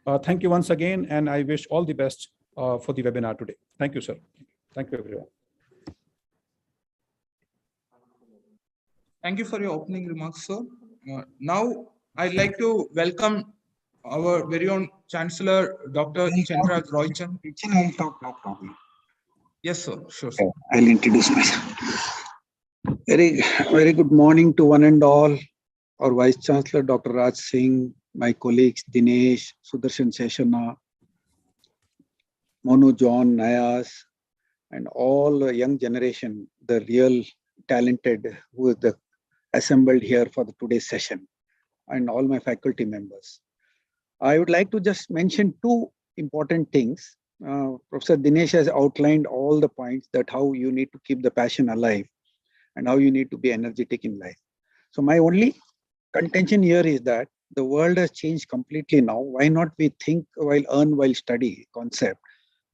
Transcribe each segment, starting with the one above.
Thank you once again, and I wish all the best for the webinar today. Thank you, sir. Thank you, everyone. Thank you for your opening remarks, sir. Now, I'd like to welcome our very own Chancellor, Dr. Chandra Roychan. I'll talk, no problem. Yes, sir. Sure, sir. I'll introduce myself. Very, very good morning to one and all. Our Vice Chancellor, Dr. Raj Singh, my colleagues, Dinesh, Sudarshan Seshana, Monu John, Nayas, and all the young generation, the real talented who is assembled here for today's session, and all my faculty members. I would like to just mention two important things. Professor Dinesh has outlined all the points that how you need to keep the passion alive and how you need to be energetic in life. So my only contention here is that the world has changed completely now. Why not we think while earn while study concept?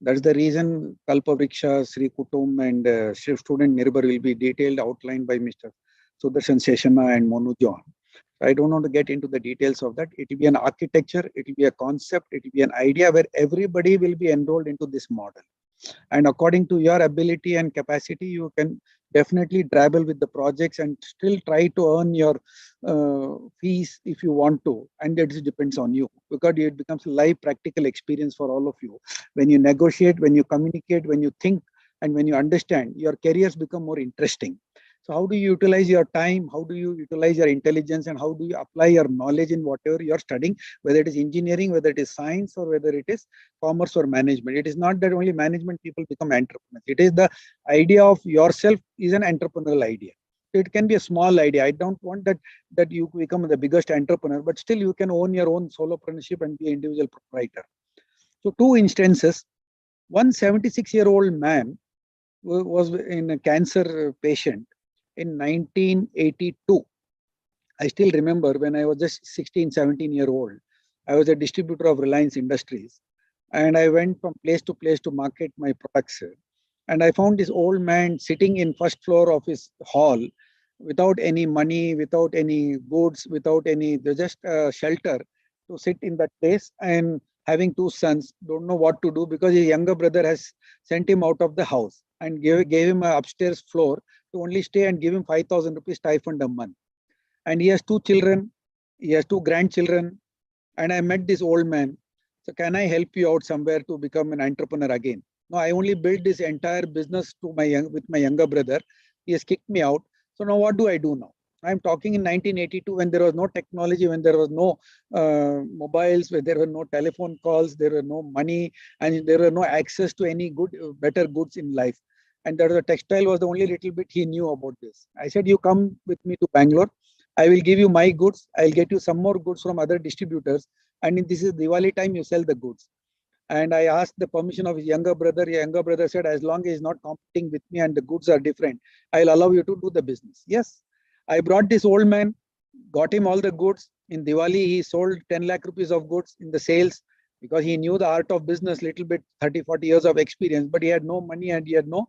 That's the reason Kalpavriksha, Sri Kutum and student Nirbhar will be detailed outlined by Mr. Sudarshan Seshana and Monu John. I don't want to get into the details of that. It will be an architecture, it will be a concept, it will be an idea where everybody will be enrolled into this model. And according to your ability and capacity, you can definitely travel with the projects and still try to earn your fees if you want to. And it depends on you, because it becomes a live practical experience for all of you. When you negotiate, when you communicate, when you think, and when you understand, your careers become more interesting. So how do you utilize your time? How do you utilize your intelligence? And how do you apply your knowledge in whatever you're studying, whether it is engineering, whether it is science, or whether it is commerce or management? It is not that only management people become entrepreneurs. It is the idea of yourself is an entrepreneurial idea. It can be a small idea. I don't want that you become the biggest entrepreneur, but still you can own your own solopreneurship and be an individual proprietor. So two instances. One 76-year-old man was in a cancer patient in 1982. I still remember when I was just 16, 17-year-old. I was a distributor of Reliance Industries, and I went from place to market my products. And I found this old man sitting in first floor of his hall without any money, without any goods, without any, just shelter to sit in that place, and having two sons, don't know what to do because his younger brother has sent him out of the house and gave him an upstairs floor to only stay and give him 5,000 rupees stipend a month. And he has two children, he has two grandchildren, and I met this old man. So can I help you out somewhere to become an entrepreneur again? No, I only built this entire business with my younger brother. He has kicked me out. So now what do I do now? I'm talking in 1982 when there was no technology, when there was no mobiles, when there were no telephone calls, there were no money, and there were no access to any better goods in life. And that the textile was the only little bit he knew about this. I said, you come with me to Bangalore. I will give you my goods. I'll get you some more goods from other distributors. And this is Diwali time, you sell the goods. And I asked the permission of his younger brother. His younger brother said, as long as he's not competing with me and the goods are different, I'll allow you to do the business. Yes. I brought this old man, got him all the goods. In Diwali, he sold 10 lakh rupees of goods in the sales because he knew the art of business, little bit, 30, 40 years of experience, but he had no money and he had no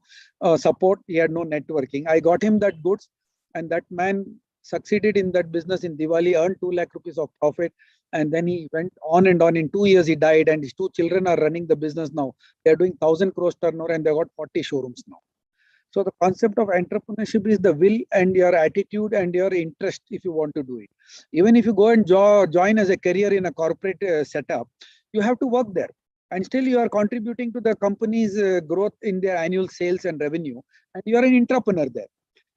support. He had no networking. I got him that goods, and that man succeeded in that business in Diwali, earned 2 lakh rupees of profit. And then he went on and on. In 2 years, he died, and his two children are running the business now. They're doing 1,000 crores turnover and they've got 40 showrooms now. So the concept of entrepreneurship is the will and your attitude and your interest if you want to do it. Even if you go and join as a career in a corporate setup, you have to work there. And still you are contributing to the company's growth in their annual sales and revenue. And you are an entrepreneur there.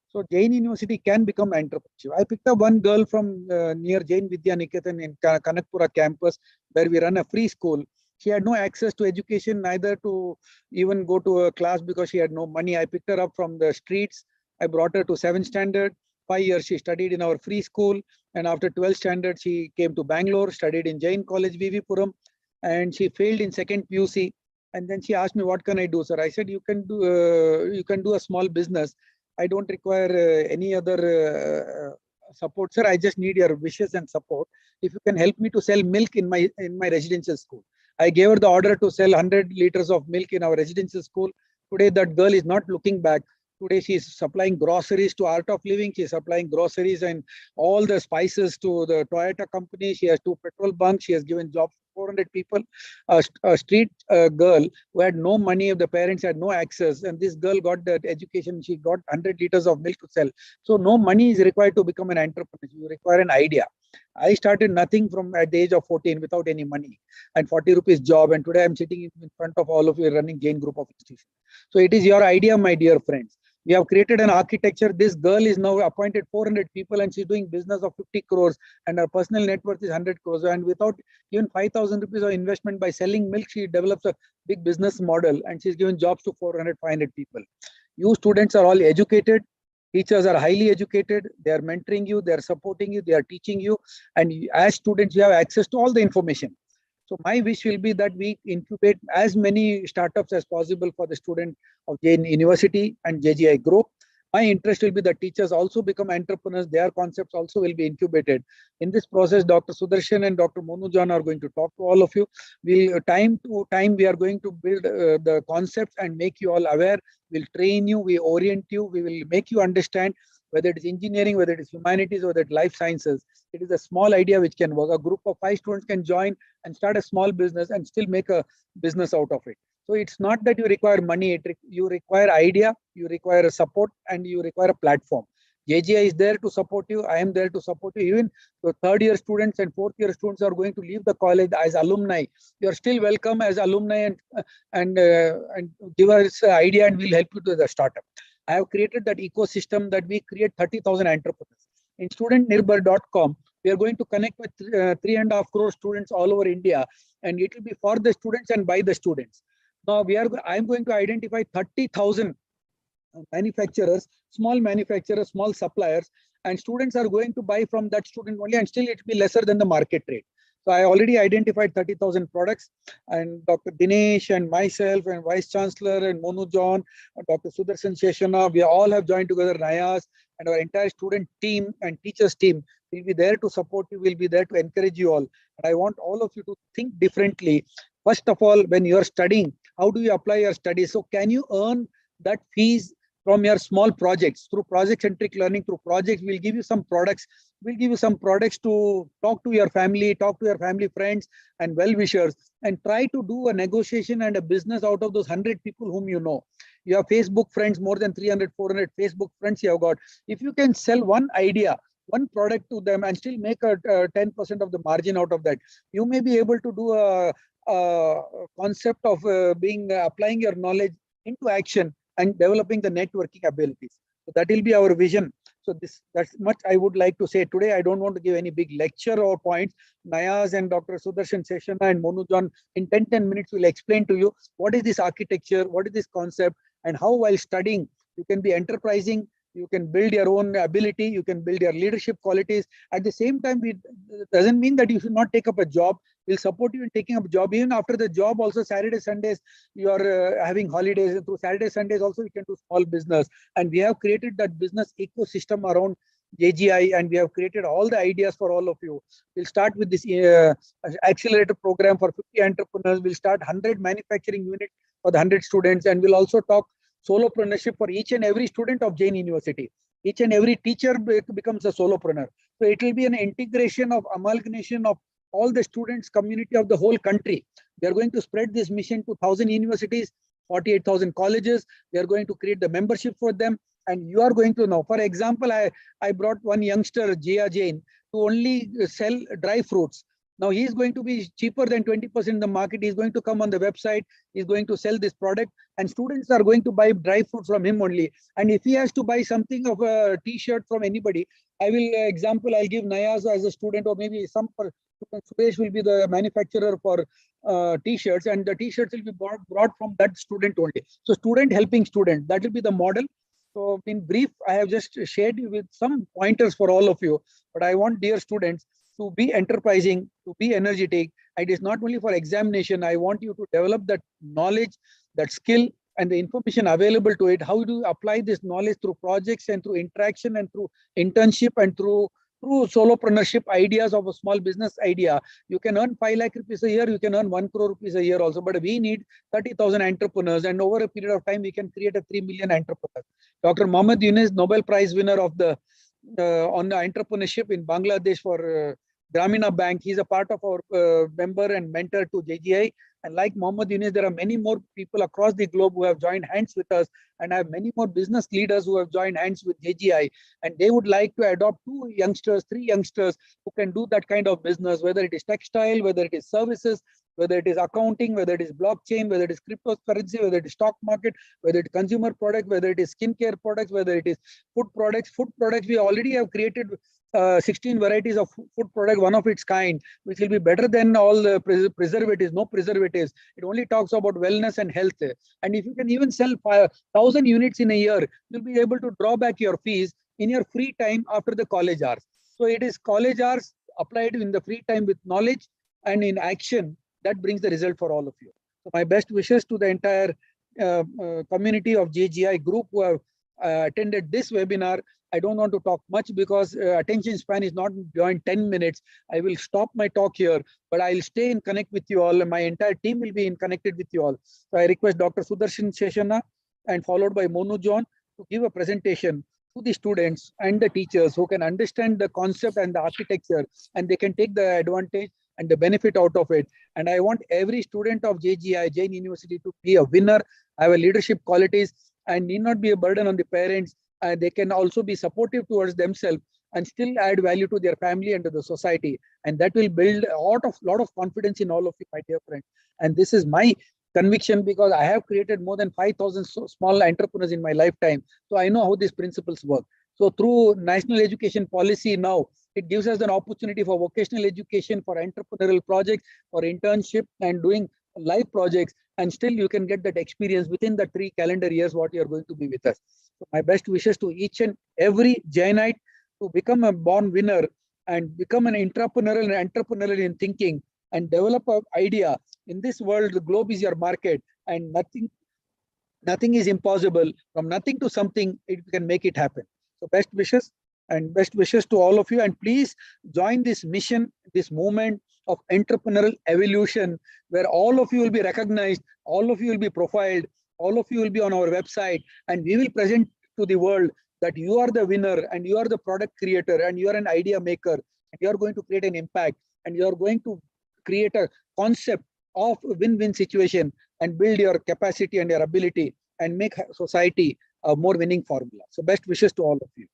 So Jain University can become entrepreneurship. I picked up one girl from near Jain Vidya Niketan in Kanakpura campus, where we run a free school. She had no access to education, neither to even go to a class because she had no money. I picked her up from the streets. I brought her to 7th standard. 5 years she studied in our free school. And after 12th standard, she came to Bangalore, studied in Jain College, VV Puram. And she failed in 2nd PUC. And then she asked me, what can I do, sir? I said, you can do a small business. I don't require any other support, sir. I just need your wishes and support. If you can help me to sell milk in my residential school. I gave her the order to sell 100 liters of milk in our residential school. Today, that girl is not looking back. Today, she is supplying groceries to Art of Living. She is supplying groceries and all the spices to the Toyota company. She has 2 petrol bunks. She has given jobs to 400 people. A street girl who had no money, the parents had no access, and this girl got that education. She got 100 liters of milk to sell. So no money is required to become an entrepreneur. You require an idea. I started nothing from at the age of 14 without any money and 40 rupees job. And today I'm sitting in front of all of you running Jain Group of Institutions. So it is your idea, my dear friends. We have created an architecture. This girl is now appointed 400 people and she's doing business of 50 crores and her personal net worth is 100 crores. And without even 5,000 rupees of investment by selling milk, she develops a big business model and she's given jobs to 400, 500 people. You students are all educated. Teachers are highly educated. They are mentoring you. They are supporting you. They are teaching you. And as students, you have access to all the information. So my wish will be that we incubate as many startups as possible for the student of Jain University and JGI Group. My interest will be that teachers also become entrepreneurs. Their concepts also will be incubated. In this process, Dr. Sudarshan and Dr. Monujan are going to talk to all of you. We'll time to time, we are going to build the concepts and make you all aware. We'll train you, we orient you, we will make you understand whether it is engineering, whether it is humanities, or that life sciences. It is a small idea which can work. A group of 5 students can join and start a small business and still make a business out of it. So it's not that you require money, you require idea, you require a support, and you require a platform. JGI is there to support you. I am there to support you. Even the 3rd year students and 4th year students are going to leave the college as alumni. You are still welcome as alumni and give us an idea and we'll help you to the startup. I have created that ecosystem that we create 30,000 entrepreneurs. In studentnirbhar.com, we are going to connect with 3.5 crore students all over India, and it will be for the students and by the students. Now I'm going to identify 30,000 manufacturers, small suppliers, and students are going to buy from that student only, and still it will be lesser than the market rate. So I already identified 30,000 products, and Dr. Dinesh and myself and Vice Chancellor and Monu John, Dr. Sudarshan Sheshana, we all have joined together, Nayas, and our entire student team and teachers team will be there to support you, will be there to encourage you all. And I want all of you to think differently. First of all, when you are studying, how do you apply your studies? So can you earn that fees from your small projects? Through project-centric learning, through projects, we'll give you some products. We'll give you some products to talk to your family, talk to your family friends and well-wishers, and try to do a negotiation and a business out of those 100 people whom you know. You have Facebook friends, more than 300, 400 Facebook friends you have got. If you can sell one idea, one product to them and still make a 10% of the margin out of that, you may be able to do a concept of applying your knowledge into action and developing the networking abilities. So that will be our vision. So that's much I would like to say today. I don't want to give any big lecture or points. Nayas and Dr. Sudarshan Sheshana and Monujan in 10 minutes will explain to you what is this architecture, what is this concept, and how while studying you can be enterprising, you can build your own ability, you can build your leadership qualities. At the same time, it doesn't mean that you should not take up a job. We'll support you in taking up a job. Even after the job, also Saturday, Sundays, you are having holidays. And through Saturday, Sundays, also you can do small business. And we have created that business ecosystem around JGI, and we have created all the ideas for all of you. We'll start with this accelerator program for 50 entrepreneurs. We'll start 100 manufacturing units for the 100 students. And we'll also talk solopreneurship for each and every student of Jain University. Each and every teacher becomes a solopreneur. So it will be an integration of amalgamation of all the students community of the whole country. We are going to spread this mission to 1,000 universities, 48,000 colleges. We are going to create the membership for them. And you are going to know, for example, I brought one youngster, Jia Jain, to only sell dry fruits. Now he is going to be cheaper than 20% in the market. He's going to come on the website. He's going to sell this product, and students are going to buy dry fruits from him only. And if he has to buy something of a T-shirt from anybody, I will I'll give Nayaz as a student, or maybe Suresh will be the manufacturer for T-shirts, and the T-shirts will be brought from that student only. So student helping student, that will be the model. So in brief, I have just shared you with some pointers for all of you, but I want dear students to be enterprising, to be energetic. It is not only for examination. I want you to develop that knowledge, that skill, and the information available to it. How do you apply this knowledge through projects and through interaction and through internship and through solopreneurship ideas of a small business idea. You can earn 5 lakh rupees a year, you can earn 1 crore rupees a year also, but we need 30,000 entrepreneurs, and over a period of time, we can create a 3 million entrepreneurs. Dr. Mohammed Yunus, Nobel Prize winner of the on entrepreneurship in Bangladesh for Gramina Bank. He's a part of our member and mentor to JGI. And like Mohammed Yunus, there are many more people across the globe who have joined hands with us, and I have many more business leaders who have joined hands with JGI. And they would like to adopt 2 youngsters, 3 youngsters who can do that kind of business, whether it is textile, whether it is services, whether it is accounting, whether it is blockchain, whether it is cryptocurrency, whether it is stock market, whether it is consumer product, whether it is skincare products, whether it is food products. Food products, we already have created 16 varieties of food product, one of its kind, which will be better than all the preservatives, no preservatives. It only talks about wellness and health. And if you can even sell 1,000 units in a year, you'll be able to draw back your fees in your free time after the college hours. So it is college hours applied in the free time with knowledge and in action that brings the result for all of you. So my best wishes to the entire community of JGI group who have attended this webinar. I don't want to talk much because attention span is not beyond 10 minutes. I will stop my talk here, but I'll stay in connect with you all, and my entire team will be in connected with you all. So I request Dr. Sudarshan Sheshana and followed by Monu John to give a presentation to the students and the teachers who can understand the concept and the architecture, and they can take the advantage and the benefit out of it. And I want every student of JGI, Jain University, to be a winner, have a leadership qualities, and need not be a burden on the parents. They can also be supportive towards themselves and still add value to their family and to the society. And that will build a lot of confidence in all of you, my dear friends. And this is my conviction because I have created more than 5,000 small entrepreneurs in my lifetime. So I know how these principles work. So through national education policy now, it gives us an opportunity for vocational education, for entrepreneurial projects, for internship and doing live projects. And still you can get that experience within the 3 calendar years what you are going to be with us. So my best wishes to each and every Jainite to become a born winner and become an entrepreneurial in thinking and develop an idea. In this world, the globe is your market, and nothing is impossible. From nothing to something, it can make it happen. So best wishes to all of you, and please join this mission, this movement of entrepreneurial evolution, where all of you will be recognized, all of you will be profiled, all of you will be on our website, and we will present to the world that you are the winner and you are the product creator and you are an idea maker and you are going to create an impact and you are going to create a concept of a win-win situation and build your capacity and your ability and make society a more winning formula. So best wishes to all of you.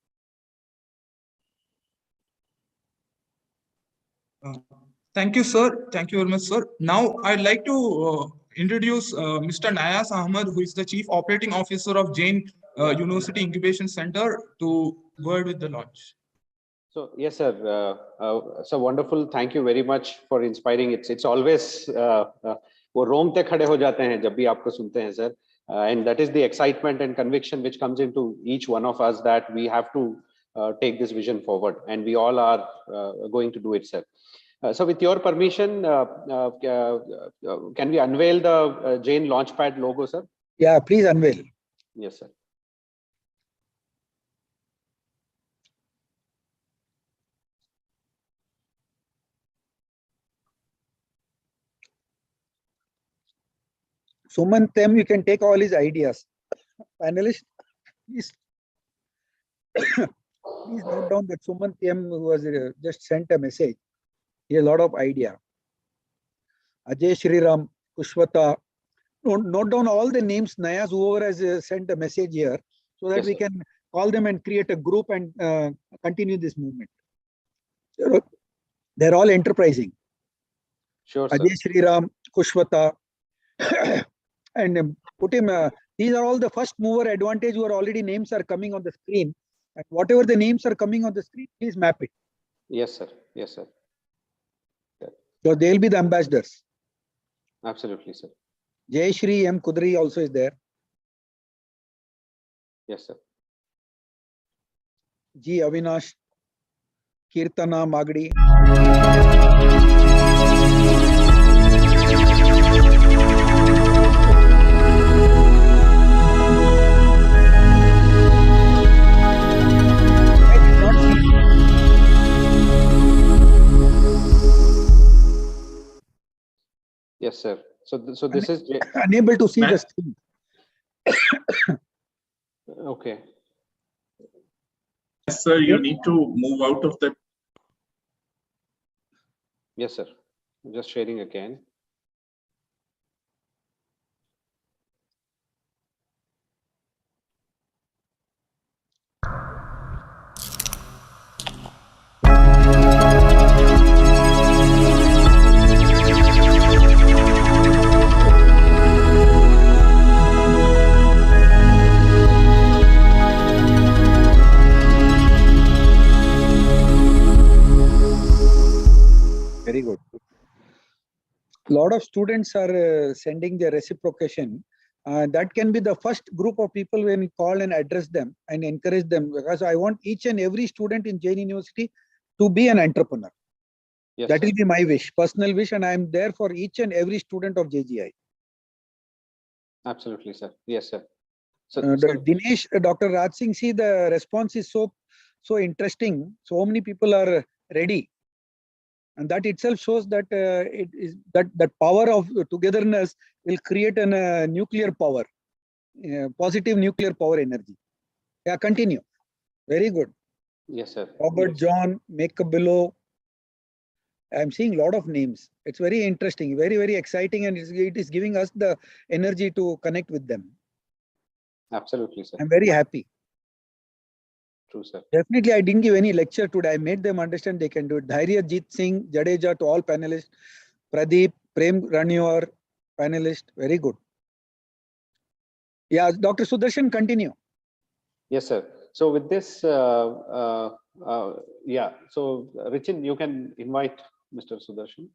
Thank you, sir. Thank you very much, sir. Now, I'd like to introduce Mr. Nayas Ahmed, who is the Chief Operating Officer of Jain University Incubation Center, to word with the launch. So yes, sir. So wonderful. Thank you very much for inspiring. It's always वो रोंगटे खड़े हो जाते हैं जब भी आपको सुनते हैं, sir. And that is the excitement and conviction which comes into each one of us that we have to take this vision forward, and we all are going to do it, sir. So with your permission, can we unveil the Jain LaunchPad logo, sir? Yeah, please unveil. Yes, sir. Sumant Tem, you can take all his ideas. Panelists, please note down that Sumant Tem, who has just sent a message. He has a lot of idea. Ajay Shriram, Kushwata. Note down all the names, Nayas, whoever has sent a message here, so that Yes, we sir. can call them and create a group and continue this movement. They're all enterprising. Sure, sir. Ajay Shriram, Kushwata, and put him. These are all the first mover advantage who are already names are coming on the screen. And whatever the names are coming on the screen, please map it. Yes, sir. Yes, sir. So they'll be the ambassadors. Absolutely, sir. Jay Shri M. Kudri also is there. Yes, sir. G. Avinash, Kirtana Magdi. Yes, sir. So this is Unable to see the screen. okay. Yes, sir, you need to move out of the Yes, sir. Just sharing again. Very good. A lot of students are sending their reciprocation. That can be the first group of people when we call and address them and encourage them, because I want each and every student in Jain University to be an entrepreneur. Yes, That sir. will be my wish, personal wish, and I am there for each and every student of JGI. Absolutely, sir. Yes, sir. So, Dinesh, Dr. Raj Singh, see, the response is so interesting. So many people are ready, and that itself shows that it is that power of togetherness will create a nuclear power, positive nuclear power energy. Yeah, continue. Very good. yes, sir. Robert John, make a below. I'm seeing a lot of names. It's very interesting, very exciting, and it is giving us the energy to connect with them. Absolutely, sir. I'm very happy. True, sir. Definitely, I didn't give any lecture today. I made them understand they can do it. Dhairya Jeet Singh, Jadeja, to all panelists. Pradeep, Prem Raniwar, panelist. Very good. Yeah, Dr. Sudarshan, continue. Yes, sir. So with this, yeah. So Richin, you can invite Mr. Sudarshan.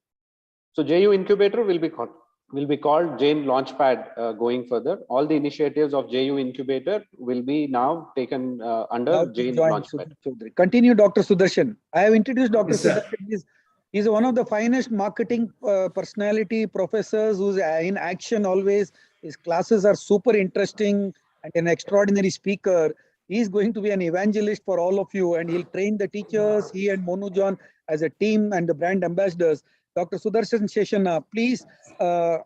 So JU Incubator will be called Jain LaunchPad going further. All the initiatives of JU Incubator will be now taken under Now Jain join LaunchPad. Chaudhary. Continue, Dr. Sudarshan. I have introduced Dr. Yes, sir. Sudarshan. He's one of the finest marketing personality professors who's in action always. His classes are super interesting and an extraordinary speaker. He's going to be an evangelist for all of you, and he'll train the teachers, he and Monu John as a team and the brand ambassadors. Dr. Sudarshan Sheshana, please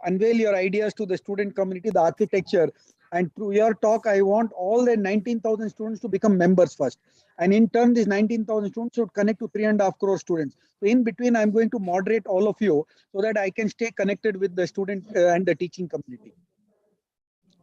unveil your ideas to the student community, the architecture. And through your talk, I want all the 19,000 students to become members first. And in turn, these 19,000 students should connect to 3.5 crore students. So in between, I'm going to moderate all of you so that I can stay connected with the student and the teaching community.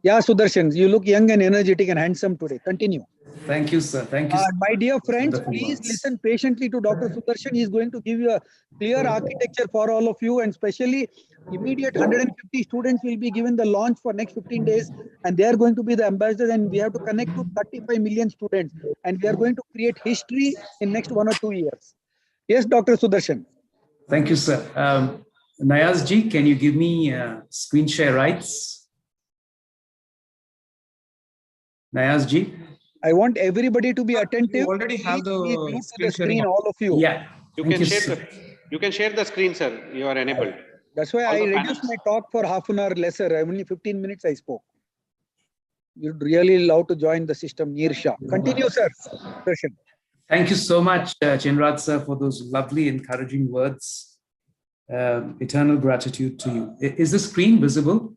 Yeah, Sudarshan, you look young and energetic and handsome today. Continue. Thank you, sir. Thank you. My dear friends, Wonderful please words. listen patiently to Dr. Sudarshan. He is going to give you a clear architecture for all of you, and especially immediate 150 students will be given the launch for next 15 days, and they are going to be the ambassadors, and we have to connect to 35 million students, and we are going to create history in next 1 or 2 years. Yes, Dr. Sudarshan. Thank you, sir. Nayaz ji, can you give me screen share rights? Nayaz ji? I want everybody to be attentive. You already have Please be the glued to screen the screen, sharing. all of you. Yeah. You Thank can you, share sir. you can share the screen, sir. You are enabled. That's why All I the reduced panels. my talk for half an hour lesser. Only 15 minutes I spoke. You'd really love to join the system, Nirsha. Continue, sir. Sudarshan. Thank you so much, Chinraj sir, for those lovely, encouraging words. Eternal gratitude to you. Is the screen visible?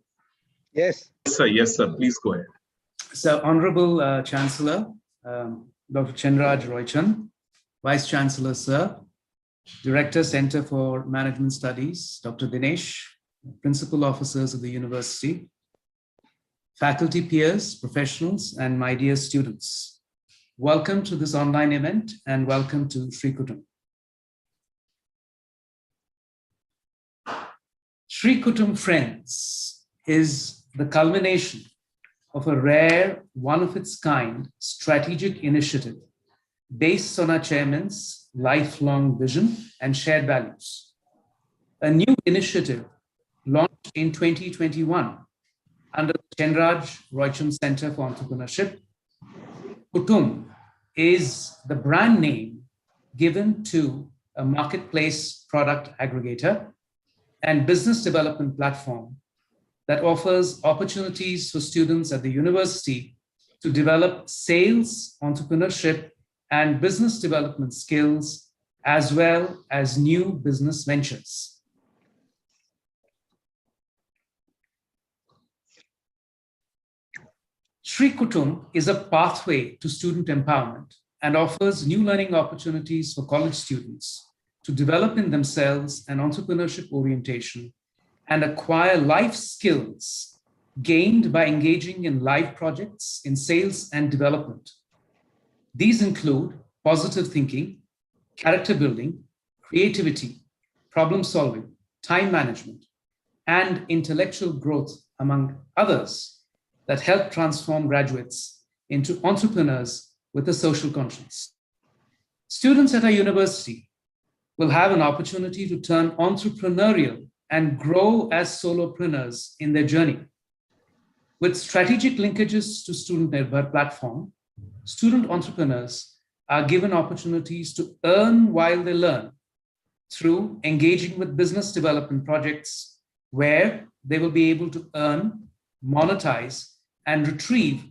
Yes. Yes, sir. Please go ahead. So, Honorable Chancellor, Dr. Chenraj Roychan, Vice Chancellor, sir, Director, Center for Management Studies, Dr. Dinesh, Principal Officers of the University, faculty peers, professionals, and my dear students. Welcome to this online event and welcome to Sri Kutum. Sri Kutum Friends is the culmination of a rare, one-of-its-kind strategic initiative based on our chairman's lifelong vision and shared values. A new initiative launched in 2021 under the Chenraj Roychan Center for Entrepreneurship. Kutum is the brand name given to a marketplace product aggregator and business development platform that offers opportunities for students at the university to develop sales, entrepreneurship, and business development skills, as well as new business ventures. Sri Kutum is a pathway to student empowerment and offers new learning opportunities for college students to develop in themselves an entrepreneurship orientation and acquire life skills gained by engaging in live projects in sales and development. These include positive thinking, character building, creativity, problem solving, time management, and intellectual growth, among others, that help transform graduates into entrepreneurs with a social conscience. Students at our university will have an opportunity to turn entrepreneurial and grow as solopreneurs in their journey. With strategic linkages to Student Nirbhar platform, student entrepreneurs are given opportunities to earn while they learn through engaging with business development projects where they will be able to earn, monetize, and retrieve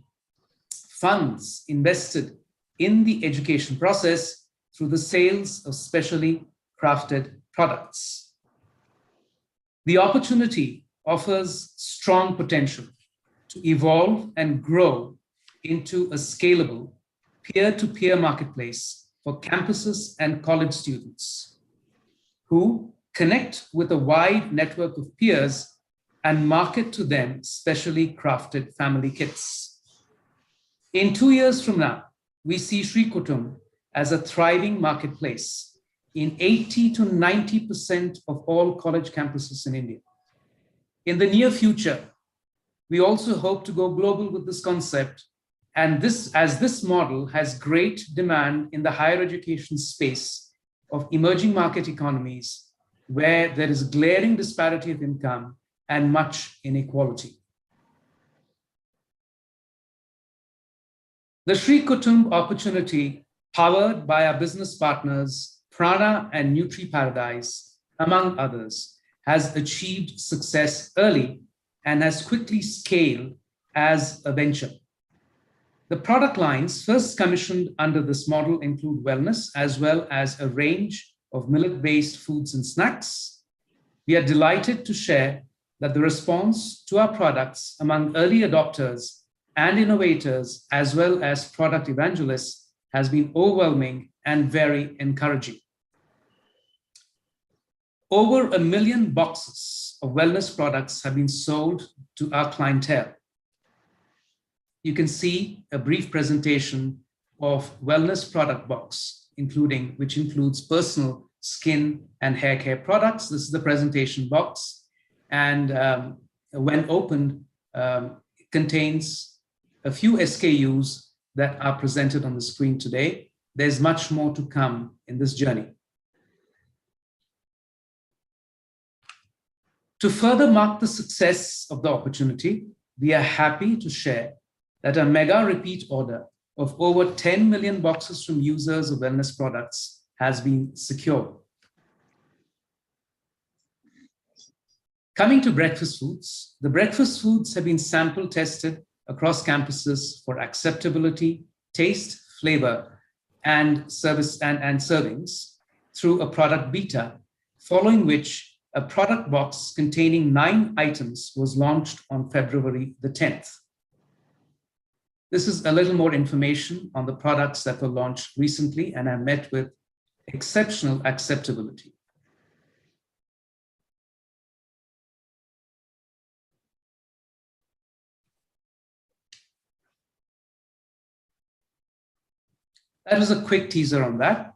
funds invested in the education process through the sales of specially crafted products. The opportunity offers strong potential to evolve and grow into a scalable peer-to-peer marketplace for campuses and college students who connect with a wide network of peers and market to them specially crafted family kits. In 2 years from now, we see Sri Kutum as a thriving marketplace in 80 to 90% of all college campuses in India. In the near future, we also hope to go global with this concept, and this model has great demand in the higher education space of emerging market economies where there is glaring disparity of income and much inequality. The Sri Kutum opportunity, powered by our business partners, Prana and Nutri Paradise, among others, has achieved success early and has quickly scaled as a venture. The product lines first commissioned under this model include wellness as well as a range of millet-based foods and snacks. We are delighted to share that the response to our products among early adopters and innovators, as well as product evangelists, has been overwhelming and very encouraging. Over 1 million boxes of wellness products have been sold to our clientele. You can see a brief presentation of wellness product box, which includes personal skin and hair care products. This is the presentation box. And when opened, it contains a few SKUs that are presented on the screen today. There's much more to come in this journey. To further mark the success of the opportunity, we are happy to share that a mega repeat order of over 10 million boxes from users of wellness products has been secured. Coming to breakfast foods, the breakfast foods have been sample tested across campuses for acceptability, taste, flavor, and service and servings through a product beta, following which a product box containing 9 items was launched on February the 10th. This is a little more information on the products that were launched recently and have met with exceptional acceptability. That was a quick teaser on that.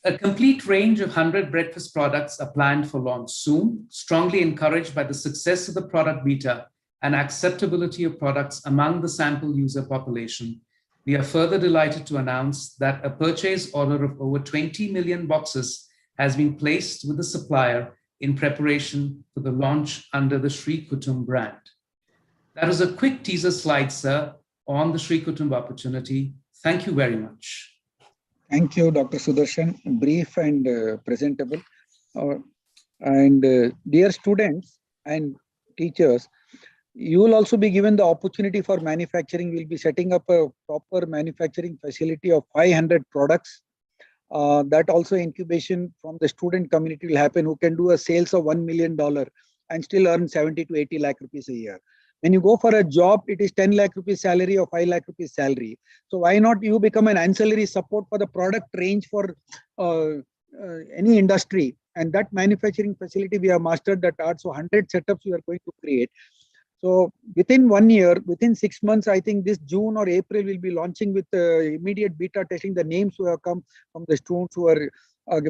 A complete range of 100 breakfast products are planned for launch soon, strongly encouraged by the success of the product beta and acceptability of products among the sample user population. We are further delighted to announce that a purchase order of over 20 million boxes has been placed with the supplier in preparation for the launch under the Sri Kutum brand. That was a quick teaser slide, sir, on the Sri Kutum opportunity. Thank you very much. Thank you, Dr. Sudarshan. Brief and presentable. Dear students and teachers, you will also be given the opportunity for manufacturing. We'll be setting up a proper manufacturing facility of 500 products. That also incubation from the student community will happen, who can do a sales of $1 million and still earn 70 to 80 lakh rupees a year. When you go for a job, it is 10 lakh rupees salary or 5 lakh rupees salary. So why not you become an ancillary support for the product range for any industry, and that manufacturing facility we have mastered that art. So 100 setups we are going to create. So within 1 year, within 6 months, I think this June or April we'll be launching with immediate beta testing. The names who have come from the students who are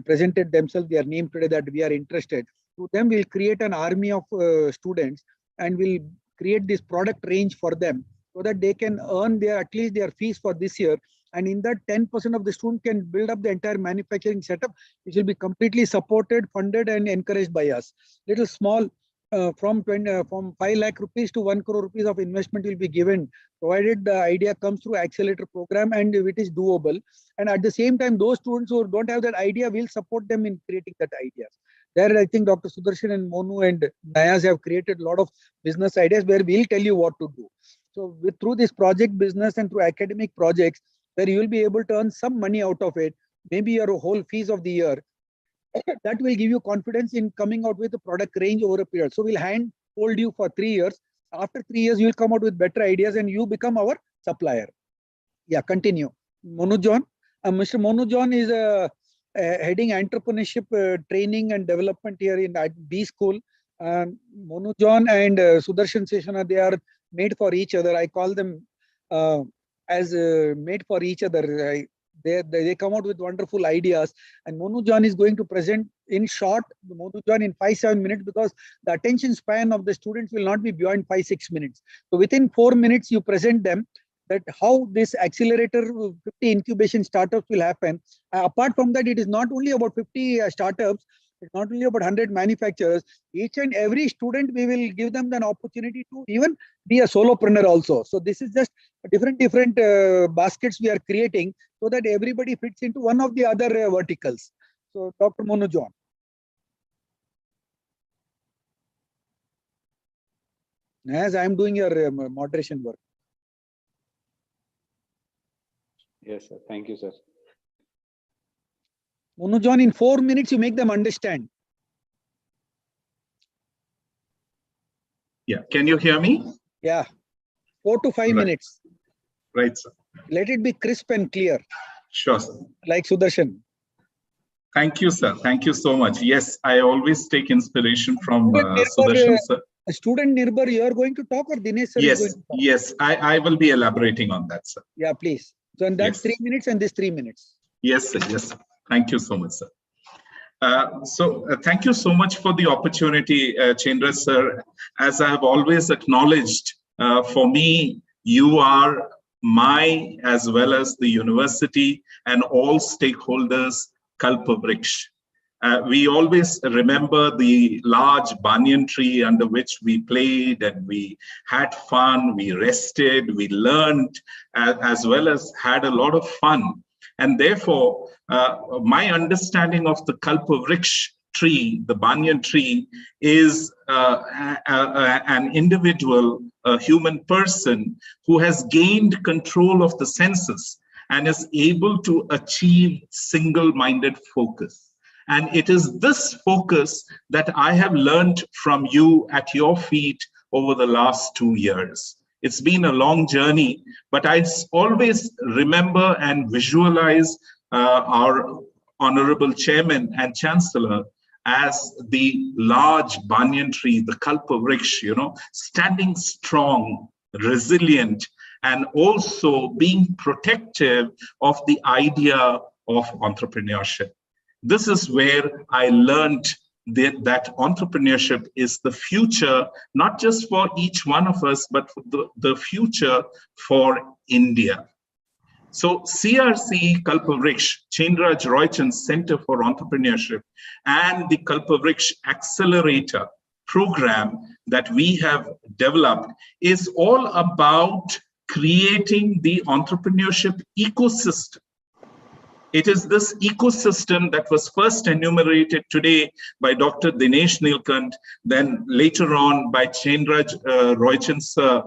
presented themselves their name today that we are interested. To them, we'll create an army of students and we'll create this product range for them so that they can earn their at least their fees for this year. And in that 10% of the student can build up the entire manufacturing setup, which will be completely supported, funded, and encouraged by us. Little small. From 5 lakh rupees to 1 crore rupees of investment will be given, provided the idea comes through accelerator program and if it is doable. And at the same time, those students who don't have that idea, will support them in creating that ideas. There, I think Dr. Sudarshan and Monu and Nayas have created a lot of business ideas where we'll tell you what to do. So through this project business and through academic projects, where you will be able to earn some money out of it, maybe your whole fees of the year, that will give you confidence in coming out with a product range over a period. So we'll hold you for 3 years. After 3 years, you'll come out with better ideas and you become our supplier. Yeah, continue. Monu John. Mr. Monu John is heading entrepreneurship training and development here in B School. Monu John and Sudarshan Seshana, they are made for each other. I call them as made for each other. They come out with wonderful ideas, and Monu John is going to present in short, Monu John in 5-7 minutes, because the attention span of the students will not be beyond 5-6 minutes. So within 4 minutes, you present them that how this accelerator 50 incubation startups will happen. Apart from that, it is not only about 50 startups, it's not only about 100 manufacturers. Each and every student, we will give them an opportunity to even be a solopreneur also. So this is just different baskets we are creating so that everybody fits into one of the other verticals. So Dr. Monu John. As I am doing your moderation work. Yes, sir. Thank you, sir. Monu John, in 4 minutes, you make them understand. Yeah, can you hear me? Yeah, 4 to 5 minutes. Right, sir. Let it be crisp and clear. Sure, sir. Like Sudarshan. Thank you, sir. Thank you so much. Yes, I always take inspiration from Sudarshan, sir. Student Nirbhar, you are going to talk or Dinesh sir is going to talk? Yes, I will be elaborating on that, sir. Yeah, please. So and that's 3 minutes and this 3 minutes. Yes, sir. Yes, sir. Thank you so much, sir. Thank you so much for the opportunity, Chandra sir. As I have always acknowledged, for me, you are my, as well as the university and all stakeholders, Kalpavriksha. We always remember the large banyan tree under which we played and we had fun, we rested, we learned, as well as had a lot of fun. And therefore, my understanding of the Kalpavriksha tree, the banyan tree, is an individual, a human person who has gained control of the senses and is able to achieve single-minded focus. And it is this focus that I have learned from you at your feet over the last 2 years. It's been a long journey, but I always remember and visualize our honorable chairman and chancellor as the large banyan tree, the Kalpavriksha, standing strong, resilient, and also being protective of the idea of entrepreneurship. This is where I learned that entrepreneurship is the future, not just for each one of us, but the future for India. So CRC Kalpavriksha, Chenraj Roychand Center for Entrepreneurship, and the Kalpavriksha Accelerator program that we have developed is all about creating the entrepreneurship ecosystem. It is this ecosystem that was first enumerated today by Dr. Dinesh Nilkant, then later on by Chenraj Roychand sir,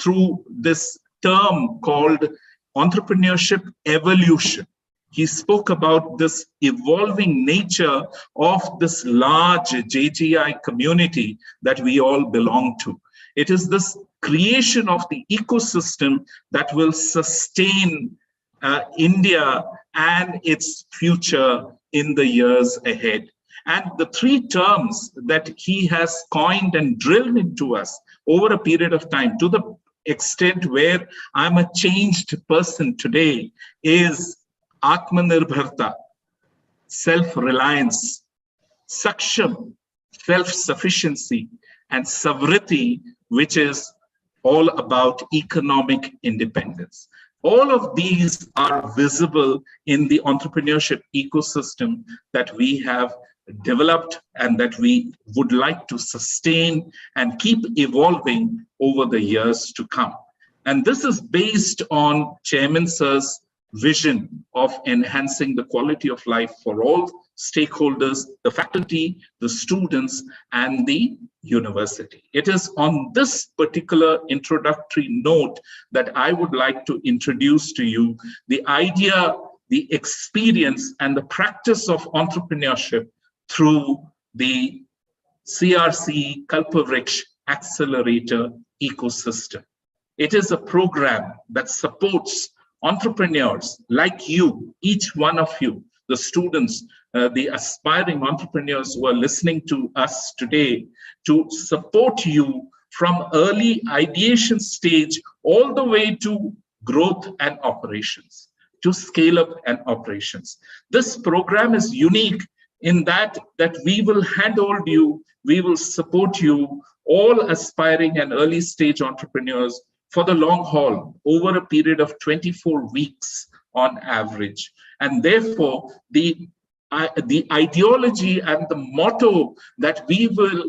through this term called entrepreneurship evolution. He spoke about this evolving nature of this large JGI community that we all belong to. It is this creation of the ecosystem that will sustain India and its future in the years ahead. And the three terms that he has coined and drilled into us over a period of time, to the extent where I'm a changed person today, is Atmanirbharta, self-reliance, Saksham, self-sufficiency, and Savriti, which is all about economic independence. All of these are visible in the entrepreneurship ecosystem that we have developed and that we would like to sustain and keep evolving over the years to come. And this is based on Chairman Sir's vision of enhancing the quality of life for all stakeholders, the faculty, the students, and the university. It is on this particular introductory note that I would like to introduce to you the idea, the experience, and the practice of entrepreneurship through the CRC Kalpavriksha Accelerator ecosystem. It is a program that supports entrepreneurs like you, each one of you, the students, the aspiring entrepreneurs who are listening to us today, to support you from early ideation stage all the way to growth and operations, to scale up and operations. This program is unique in that we will handhold you, we will support you, all aspiring and early stage entrepreneurs, for the long haul, over a period of 24 weeks on average. And therefore, the ideology and the motto that we will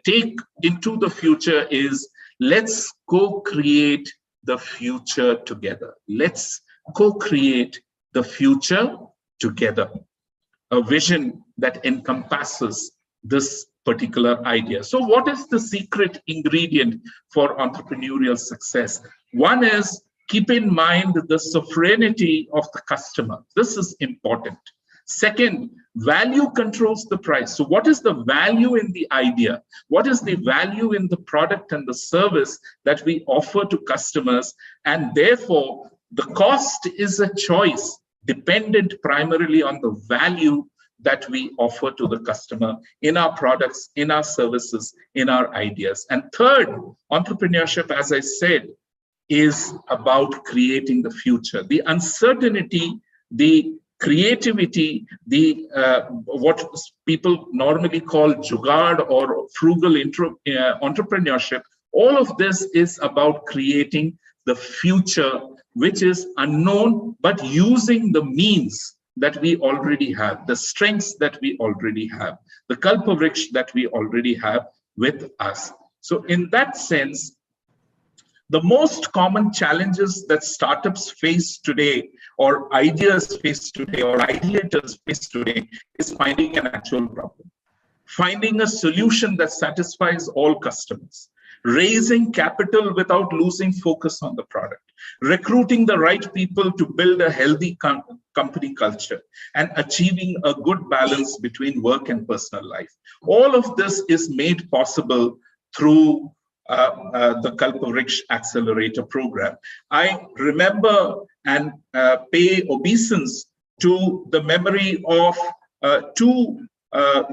take into the future is, let's co-create the future together. Let's co-create the future together. A vision that encompasses this particular idea. So what is the secret ingredient for entrepreneurial success? One is, keep in mind the sovereignty of the customer. This is important. Second, value controls the price. So what is the value in the idea? What is the value in the product and the service that we offer to customers? And therefore, the cost is a choice dependent primarily on the value that we offer to the customer in our products, in our services, in our ideas. And third, entrepreneurship, as I said, is about creating the future. The uncertainty, the creativity, the what people normally call jugaad or frugal entrepreneurship, all of this is about creating the future, which is unknown, but using the means that we already have, the strengths that we already have, the Kalpavriksha that we already have with us. So in that sense, the most common challenges that startups face today, or ideas face today, or ideators face today, is finding an actual problem, finding a solution that satisfies all customers, raising capital without losing focus on the product, recruiting the right people to build a healthy company culture, and achieving a good balance between work and personal life. All of this is made possible through the Kalpavriksha Accelerator program. I remember and pay obeisance to the memory of two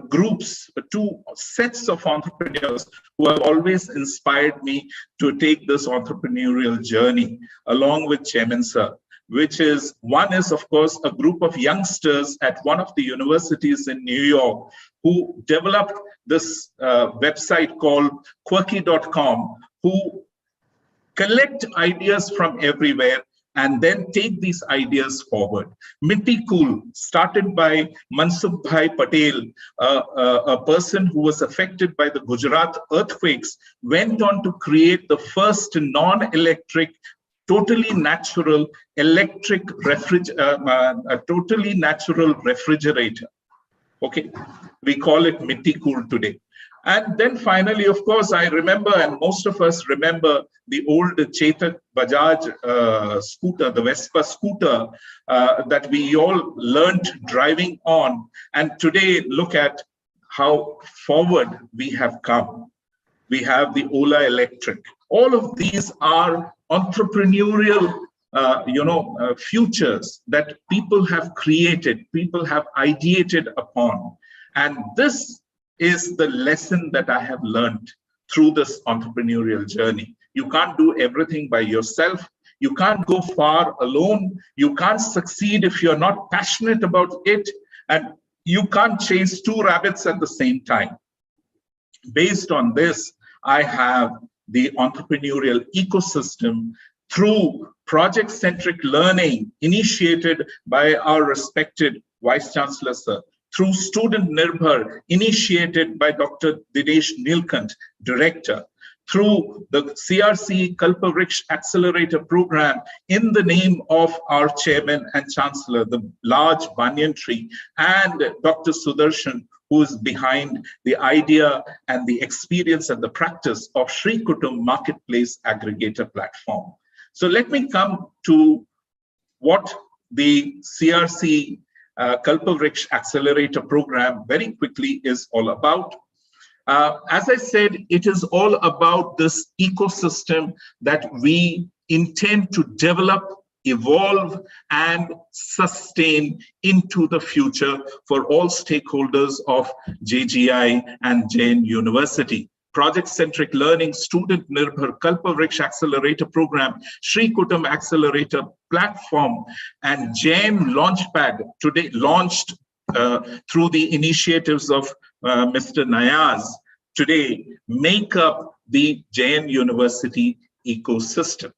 groups, two sets of entrepreneurs who have always inspired me to take this entrepreneurial journey along with Chairman Sir, which is, one is, of course, a group of youngsters at one of the universities in New York who developed this website called quirky.com, who collect ideas from everywhere and then take these ideas forward. Mitti Cool, started by Mansukh Bhai Patel, a person who was affected by the Gujarat earthquakes, went on to create the first non-electric, totally natural refrigerator. Okay, we call it Mitti Cool today. And then finally, of course, I remember, and most of us remember, the old Chetak Bajaj scooter, the Vespa scooter that we all learned driving on. And today, look at how forward we have come. We have the Ola Electric. All of these are entrepreneurial futures that people have created, people have ideated upon. And this is the lesson that I have learned through this entrepreneurial journey. You can't do everything by yourself. You can't go far alone. You can't succeed if you're not passionate about it. And you can't chase two rabbits at the same time. Based on this, I have the entrepreneurial ecosystem through project-centric learning initiated by our respected Vice Chancellor, sir, through Student Nirbhar initiated by Dr. Dinesh Nilkant, Director, through the CRC Kalpavriksha Accelerator Program in the name of our Chairman and Chancellor, the large banyan tree, and Dr. Sudarshan, who is behind the idea and the experience and the practice of Sri Kutum Marketplace Aggregator Platform. So let me come to what the CRC Kalpavriksha Accelerator Program very quickly is all about. As I said, it is all about this ecosystem that we intend to develop, evolve, and sustain into the future for all stakeholders of JGI and Jain University. Project-centric learning, Student Nirbhar Kalpavriksha Accelerator Program, Sri Kutum Accelerator Platform, and Jain LaunchPad, today launched through the initiatives of Mr. Nayaz, today make up the Jain University ecosystem.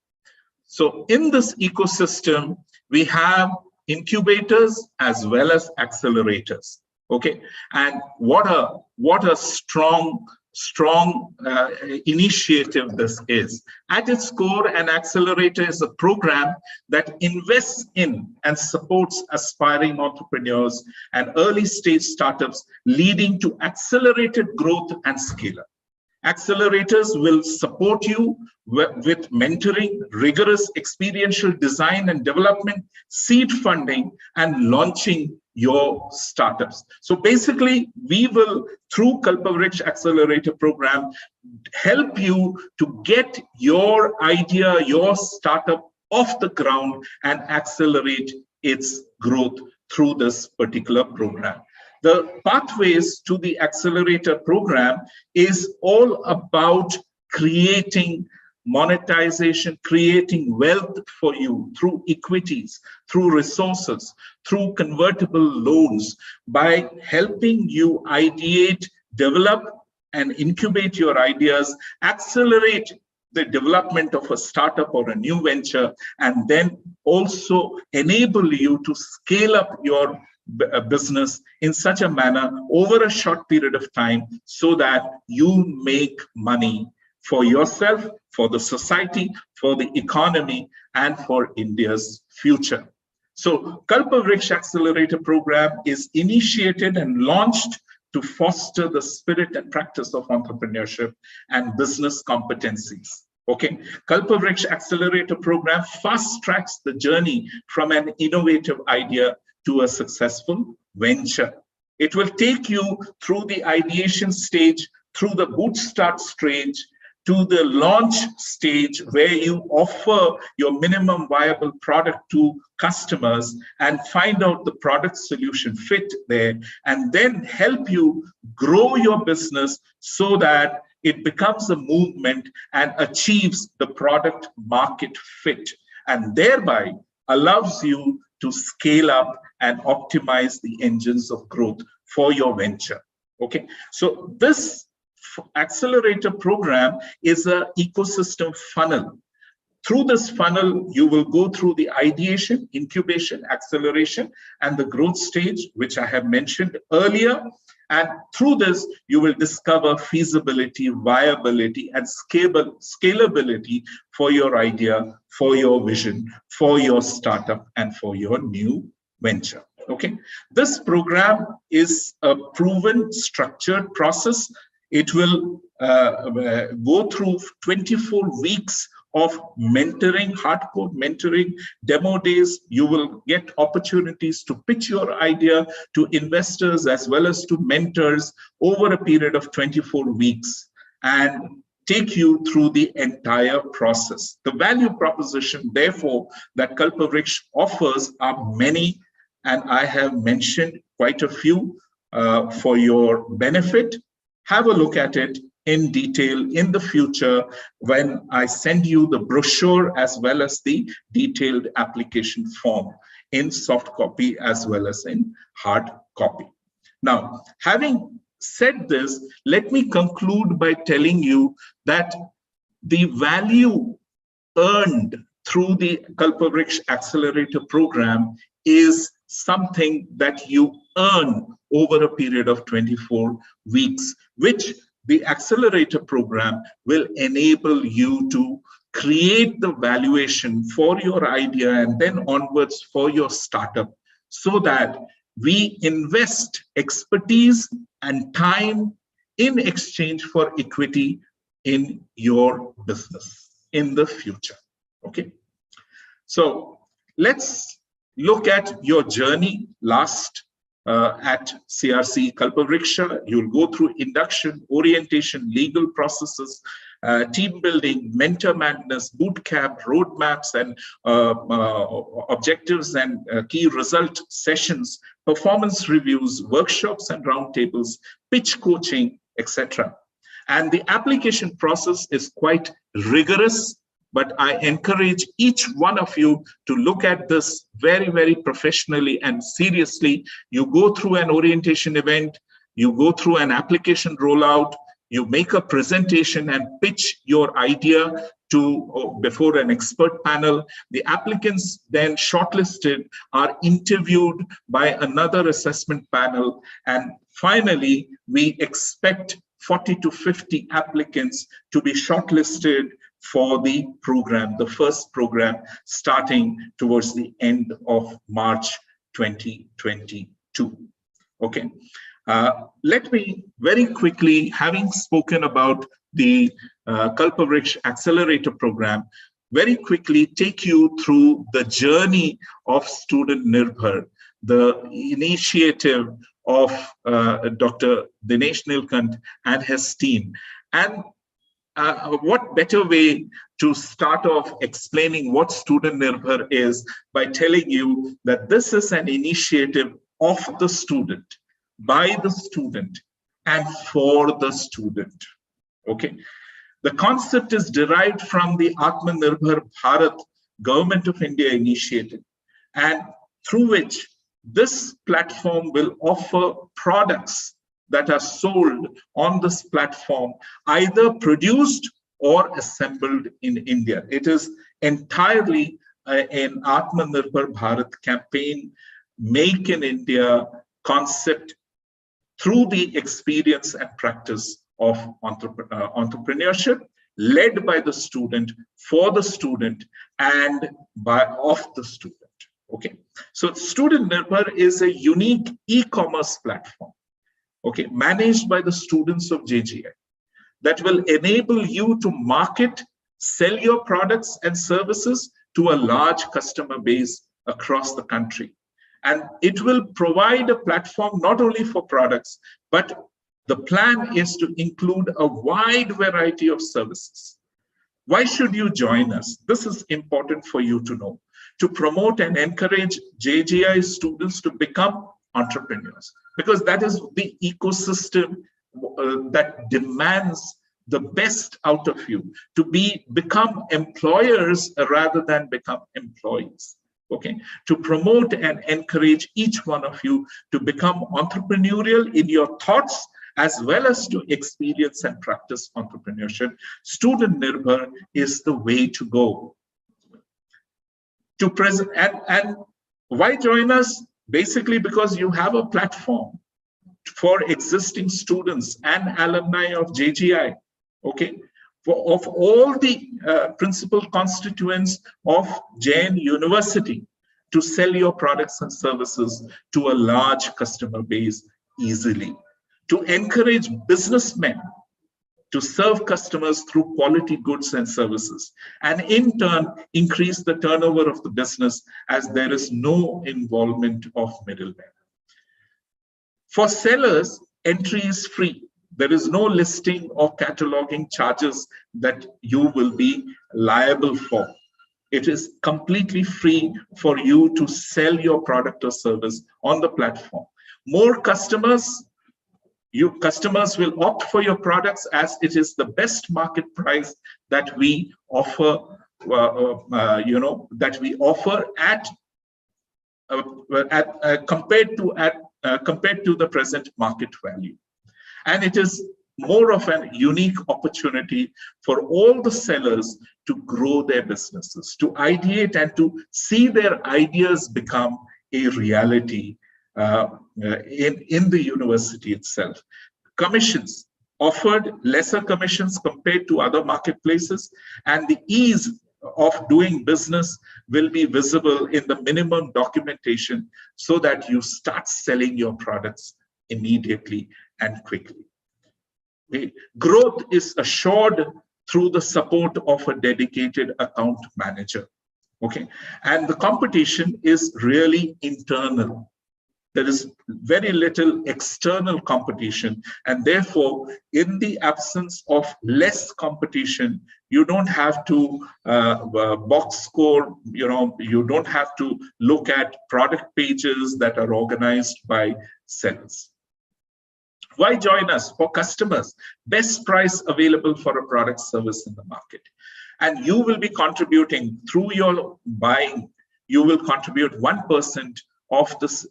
So in this ecosystem, we have incubators as well as accelerators. Okay, and what a strong initiative this is. At its core, an accelerator is a program that invests in and supports aspiring entrepreneurs and early stage startups, leading to accelerated growth and scale up. Accelerators will support you with mentoring, rigorous experiential design and development, seed funding, and launching your startups. So basically, we will, through Kalpavriksha Accelerator Program, help you to get your idea, your startup off the ground and accelerate its growth through this particular program. The pathways to the accelerator program is all about creating monetization, creating wealth for you through equities, through resources, through convertible loans, by helping you ideate, develop, and incubate your ideas, accelerate the development of a startup or a new venture, and then also enable you to scale up your business in such a manner over a short period of time so that you make money for yourself, for the society, for the economy, and for India's future. So Kalpavriksha Accelerator Program is initiated and launched to foster the spirit and practice of entrepreneurship and business competencies. Okay, Kalpavriksha Accelerator Program fast tracks the journey from an innovative idea to a successful venture. It will take you through the ideation stage, through the bootstrap stage, to the launch stage where you offer your minimum viable product to customers and find out the product solution fit there, and then help you grow your business so that it becomes a movement and achieves the product market fit, and thereby allows you to scale up and optimize the engines of growth for your venture. Okay, so this accelerator program is an ecosystem funnel. Through this funnel, you will go through the ideation, incubation, acceleration, and the growth stage, which I have mentioned earlier. And through this, you will discover feasibility, viability, and scalability for your idea, for your vision, for your startup, and for your new venture. Okay, this program is a proven, structured process. It will go through 24 weeks of mentoring, hardcore mentoring, demo days. You will get opportunities to pitch your idea to investors as well as to mentors over a period of 24 weeks. And take you through the entire process. The value proposition, therefore, that Kalpavriksha offers are many, and I have mentioned quite a few for your benefit. Have a look at it in detail in the future when I send you the brochure as well as the detailed application form in soft copy as well as in hard copy. Now, having said this, let me conclude by telling you that the value earned through the Kalpavriksha Accelerator Program is something that you earn over a period of 24 weeks, which the Accelerator Program will enable you to create the valuation for your idea and then onwards for your startup, so that we invest expertise and time in exchange for equity in your business in the future. Okay. So let's look at your journey last at CRC Kalpavriksha. You'll go through induction, orientation, legal processes, team building, mentor madness, boot camp, roadmaps, and objectives and key result sessions, performance reviews, workshops and roundtables, pitch coaching, etc. And the application process is quite rigorous, but I encourage each one of you to look at this very, very professionally and seriously. You go through an orientation event, you go through an application rollout, you make a presentation and pitch your idea to before an expert panel. The applicants then shortlisted are interviewed by another assessment panel. And finally, we expect 40 to 50 applicants to be shortlisted for the program, the first program starting towards the end of March 2022. Okay. Let me very quickly, having spoken about the Kalpavriksha Accelerator Program, very quickly take you through the journey of Student Nirbhar, the initiative of Dr. Dinesh Nilkant and his team. And what better way to start off explaining what Student Nirbhar is by telling you that this is an initiative of the student, by the student, and for the student. Okay. The concept is derived from the Atmanirbhar Bharat Government of India initiative, and through which this platform will offer products that are sold on this platform, either produced or assembled in India. It is entirely an Atmanirbhar Bharat campaign, Make in India concept through the experience and practice of entrepreneurship, led by the student, for the student, and of the student. Okay, so Student Nirbhar is a unique e-commerce platform, okay, managed by the students of JGI, that will enable you to market, sell your products and services to a large customer base across the country. And it will provide a platform not only for products, but the plan is to include a wide variety of services. Why should you join us? This is important for you to know. To promote and encourage JGI students to become entrepreneurs, because that is the ecosystem that demands the best out of you, to become employers rather than become employees. Okay, to promote and encourage each one of you to become entrepreneurial in your thoughts, as well as to experience and practice entrepreneurship. Student Nirbhar is the way to go. To present and why join us? Basically, because you have a platform for existing students and alumni of JGI. Okay. Of all the principal constituents of Jain University, to sell your products and services to a large customer base easily, to encourage businessmen to serve customers through quality goods and services, and in turn increase the turnover of the business as there is no involvement of middlemen. For sellers, entry is free. There is no listing or cataloging charges that you will be liable for. It is completely free for you to sell your product or service on the platform. More customers will opt for your products as it is the best market price that we offer, compared to the present market value. And it is more of an unique opportunity for all the sellers to grow their businesses, to ideate and to see their ideas become a reality in the university itself. Commissions offered, lesser commissions compared to other marketplaces, and the ease of doing business will be visible in the minimum documentation so that you start selling your products immediately and quickly. The growth is assured through the support of a dedicated account manager. Okay, and the competition is really internal. There is very little external competition, and therefore, in the absence of less competition, you don't have to box score. You don't have to look at product pages that are organized by sellers. Why join us? For customers, best price available for a product service in the market. And you will be contributing through your buying, you will contribute 1% of this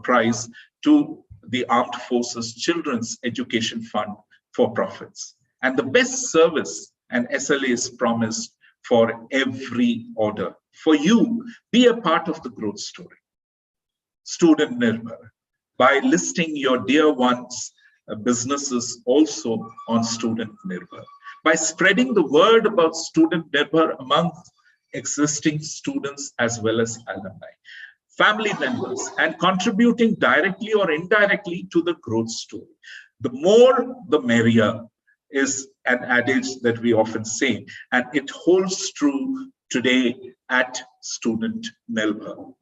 price to the Armed Forces Children's Education Fund for profits. And the best service and SLA is promised for every order. For you, be a part of the growth story. Student Nirbhar, by listing your dear ones' businesses also on Student Nirbhar, by spreading the word about Student Nirbhar among existing students as well as alumni, family members, and contributing directly or indirectly to the growth story. The more, the merrier is an adage that we often say, and it holds true today at Student Nirbhar.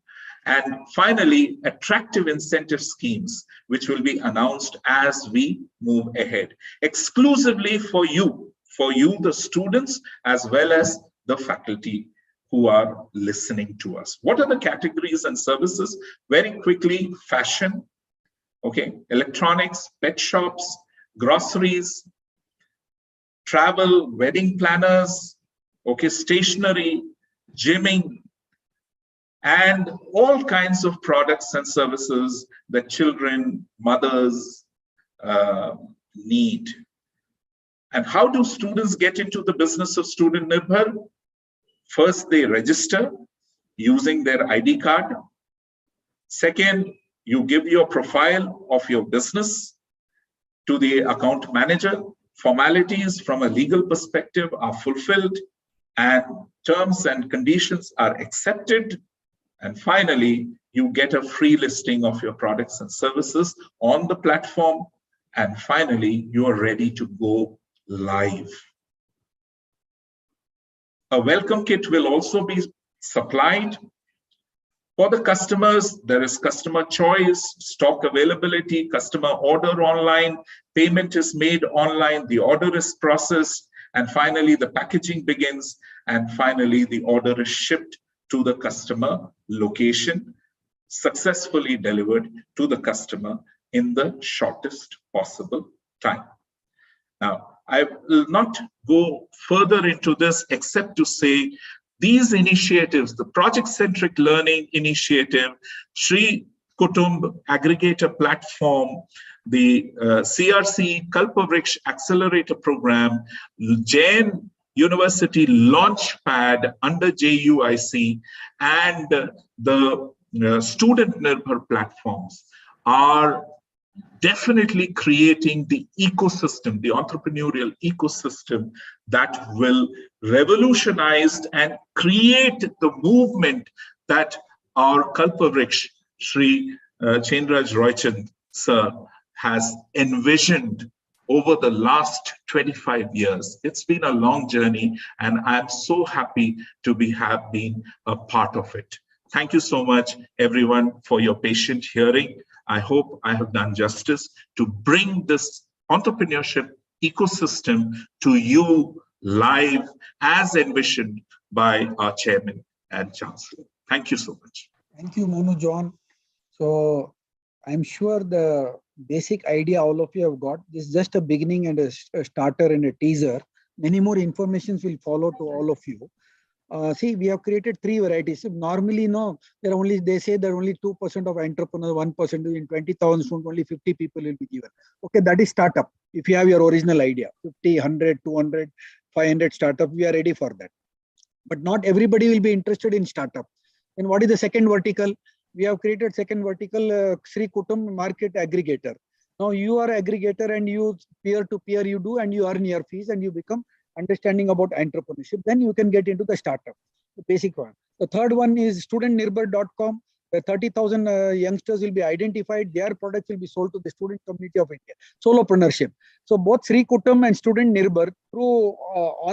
And finally, attractive incentive schemes, which will be announced as we move ahead, exclusively for you, the students, as well as the faculty who are listening to us. What are the categories and services? Very quickly: fashion, okay, electronics, pet shops, groceries, travel, wedding planners, okay, stationery, gymming, and all kinds of products and services that children, mothers need. And how do students get into the business of Student Nirbhar? First, they register using their ID card. Second, you give your profile of your business to the account manager. Formalities from a legal perspective are fulfilled, and terms and conditions are accepted. And finally, you get a free listing of your products and services on the platform. And finally, you are ready to go live. A welcome kit will also be supplied. For the customers, there is customer choice, stock availability, customer order online, payment is made online, the order is processed, and finally the packaging begins, and finally the order is shipped to the customer location, successfully delivered to the customer in the shortest possible time. Now, I will not go further into this except to say these initiatives, the project-centric learning initiative, Sri Kutumb aggregator platform, the CRC Kalpavriksha accelerator program, Jain University LaunchPad under JUIC, and the Student Nirbhar platforms are definitely creating the ecosystem, the entrepreneurial ecosystem that will revolutionize and create the movement that our Kalpavriksha, Sri Chenraj Roychand sir, has envisioned over the last 25 years. It's been a long journey, and I'm so happy to have been a part of it. Thank you so much, everyone, for your patient hearing. I hope I have done justice to bring this entrepreneurship ecosystem to you live as envisioned by our chairman and chancellor. Thank you so much. Thank you, Monu John. So I'm sure the basic idea all of you have got. This is just a beginning and a starter and a teaser. Many more informations will follow to all of you. See, we have created 3 varieties. So normally, no, they say that only 2% of entrepreneurs, 1% in 20,000 students, only 50 people will be given. Okay, that is startup. If you have your original idea, 50, 100, 200, 500 startup, we are ready for that. But not everybody will be interested in startup. And what is the second vertical? We have created second vertical, Sri Kutum Market Aggregator. Now you are aggregator and you peer-to-peer you do and you earn your fees and you become understanding about entrepreneurship. Then you can get into the startup, the basic one. The third one is studentnirbhar.com. The 30,000 youngsters will be identified. Their products will be sold to the student community of India. Solopreneurship. So both Sri Kutum and Student Nirbhar through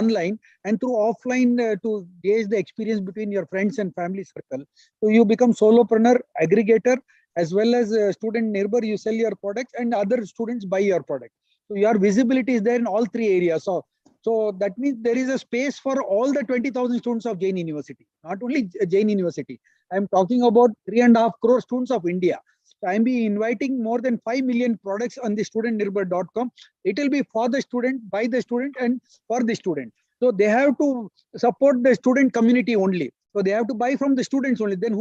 online and through offline to gauge the experience between your friends and family circle. So you become solopreneur, aggregator, as well as Student Nirbhar, you sell your products and other students buy your product. So your visibility is there in all 3 areas. So that means there is a space for all the 20,000 students of Jain University, not only Jain University. I'm talking about 3.5 crore students of India. So I'm be inviting more than 5 million products on the studentnirbhar.com. It will be for the student, by the student and for the student. So they have to support the student community only. So they have to buy from the students only. Then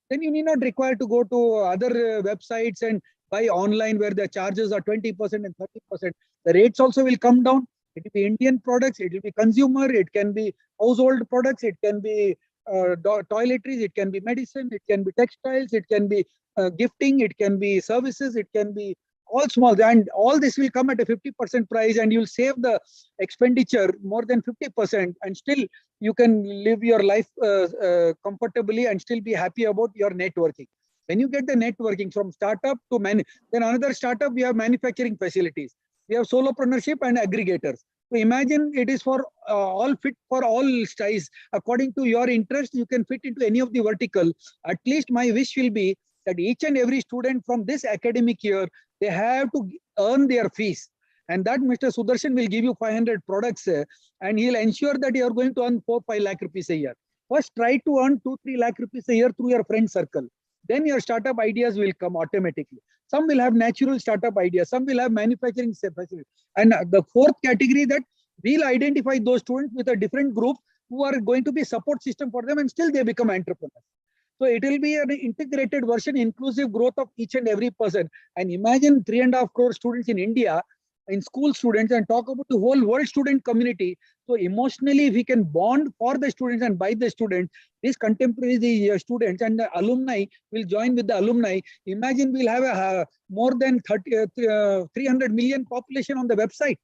then you need not require to go to other websites and buy online where the charges are 20% and 30%. The rates also will come down. It will be Indian products, it will be consumer, it can be household products, it can be toiletries, it can be medicine, it can be textiles, it can be gifting, it can be services, it can be all small. And all this will come at a 50% price and you'll save the expenditure more than 50% and still you can live your life comfortably and still be happy about your networking. When you get the networking from startup to then another startup, we have manufacturing facilities. We have solopreneurship and aggregators. So imagine it is for all fit for all styles. According to your interest, you can fit into any of the vertical. At least my wish will be that each and every student from this academic year, they have to earn their fees. And that Mr. Sudarshan will give you 500 products and he'll ensure that you are going to earn 4-5 lakh rupees a year. First, try to earn 2-3 lakh rupees a year through your friend circle. Then your startup ideas will come automatically. Some will have natural startup ideas. Some will have manufacturing facility. And the fourth category that we'll identify those students with a different group who are going to be support system for them and still they become entrepreneurs. So it will be an integrated version, inclusive growth of each and every person. And imagine 3.5 crore students in India, in school students, and talk about the whole world student community. So emotionally, if we can bond for the students and by the students, these contemporary students and the alumni will join with the alumni. Imagine we'll have a more than 300 million population on the website.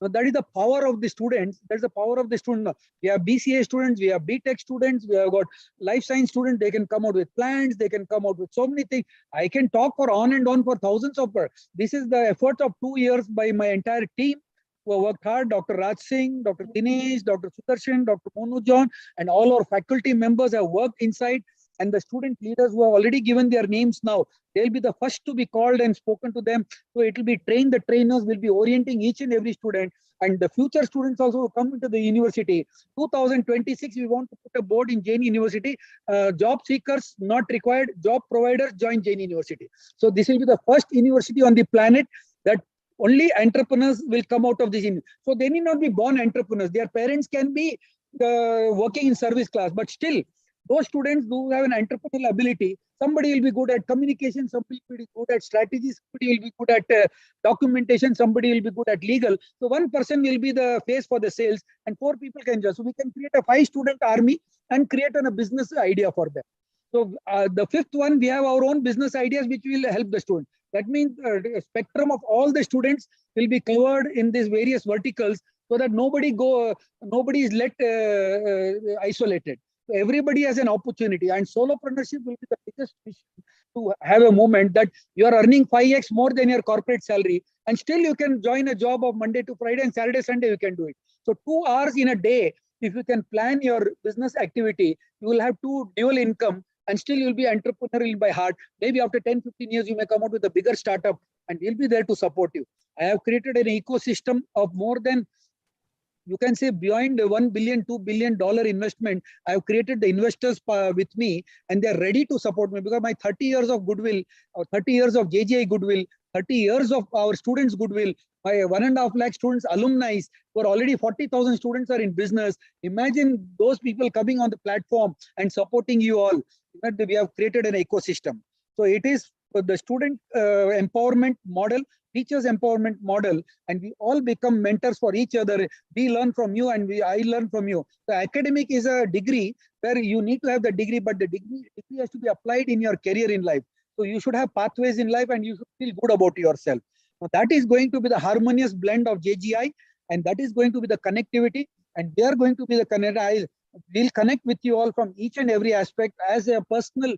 So that is the power of the students. That's the power of the student. We have BCA students, we have BTech students, we have got life science students. They can come out with plans, they can come out with so many things. I can talk for on and on for thousands of hours. This is the effort of 2 years by my entire team who have worked hard. Dr. Raj Singh, Dr. Dinesh, Dr. Sudarshan, Dr. Monu John, and all our faculty members have worked inside. And the student leaders who have already given their names now, they'll be the first to be called and spoken to them. So it will be trained, the trainers will be orienting each and every student. And the future students also will come into the university. 2026, we want to put a board in Jain University. Job seekers not required, job providers join Jain University. So this will be the first university on the planet that only entrepreneurs will come out of this. So they need not be born entrepreneurs. Their parents can be working in service class, but still, those students who have an entrepreneurial ability, somebody will be good at communication, somebody will be good at strategy, somebody will be good at documentation, somebody will be good at legal. So one person will be the face for the sales and 4 people can just. So we can create a 5-student army and create a business idea for them. So the 5th one, we have our own business ideas which will help the student. That means the spectrum of all the students will be covered in these various verticals so that nobody is let isolated. So everybody has an opportunity, and solopreneurship will be the biggest mission to have a moment that you are earning 5x more than your corporate salary, and still you can join a job of Monday to Friday, and Saturday, Sunday you can do it. So 2 hours in a day, if you can plan your business activity, you will have 2 dual income, and still you'll be entrepreneurial by heart. Maybe after 10-15 years, you may come out with a bigger startup, and we'll be there to support you. I have created an ecosystem of more than, you can say, beyond $1 billion, $2 billion investment. I have created the investors with me, and they're ready to support me because my 30 years of goodwill, or 30 years of JGI goodwill, 30 years of our students' goodwill, my 1.5 lakh students, alumni, who are already 40,000 students are in business. Imagine those people coming on the platform and supporting you all. We have created an ecosystem. So it is the student empowerment model, teachers empowerment model, and we all become mentors for each other. We learn from you and I learn from you. The academic is a degree where you need to have the degree, but the degree has to be applied in your career in life. So you should have pathways in life and you should feel good about yourself. Now that is going to be the harmonious blend of JGI, and that is going to be the connectivity, and they are going to be the connect. I will connect with you all from each and every aspect as a personal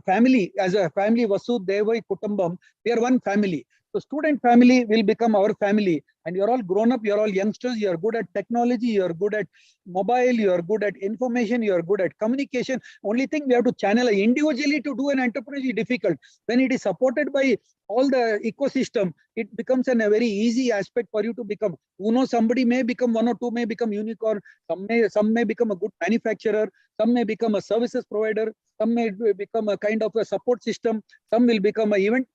family, as a family, Vasudhaiva Kutumbam. We are one family. So student family will become our family, and you're all grown up, you're all youngsters, you're good at technology, you're good at mobile, you're good at information, you're good at communication. Only thing we have to channel individually to do an enterprise is difficult. When it is supported by all the ecosystem, it becomes a very easy aspect for you to become. Who knows, somebody may become, one or two may become unicorn, some may become a good manufacturer, some may become a services provider, some may become a kind of a support system, some will become an event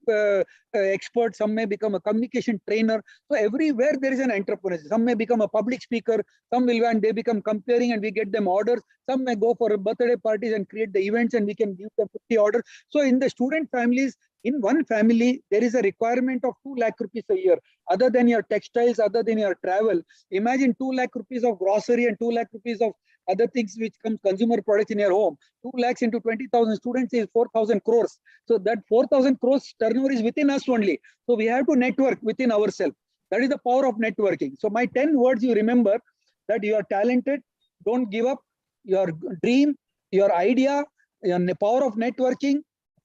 expert, some may become a communication trainer. So everywhere there is an entrepreneur. Some may become a public speaker, some will, and they become comparing and we get them orders. Some may go for birthday parties and create the events and we can give them 50 orders. So in the student families, in one family, there is a requirement of 2 lakh rupees a year. Other than your textiles, other than your travel, imagine 2 lakh rupees of grocery and 2 lakh rupees of other things which comes consumer products in your home. 2 lakhs into 20,000 students is 4,000 crores. So that 4,000 crores turnover is within us only. So we have to network within ourselves. That is the power of networking. So my 10 words you remember: that you are talented, don't give up, your dream, your idea, your power of networking,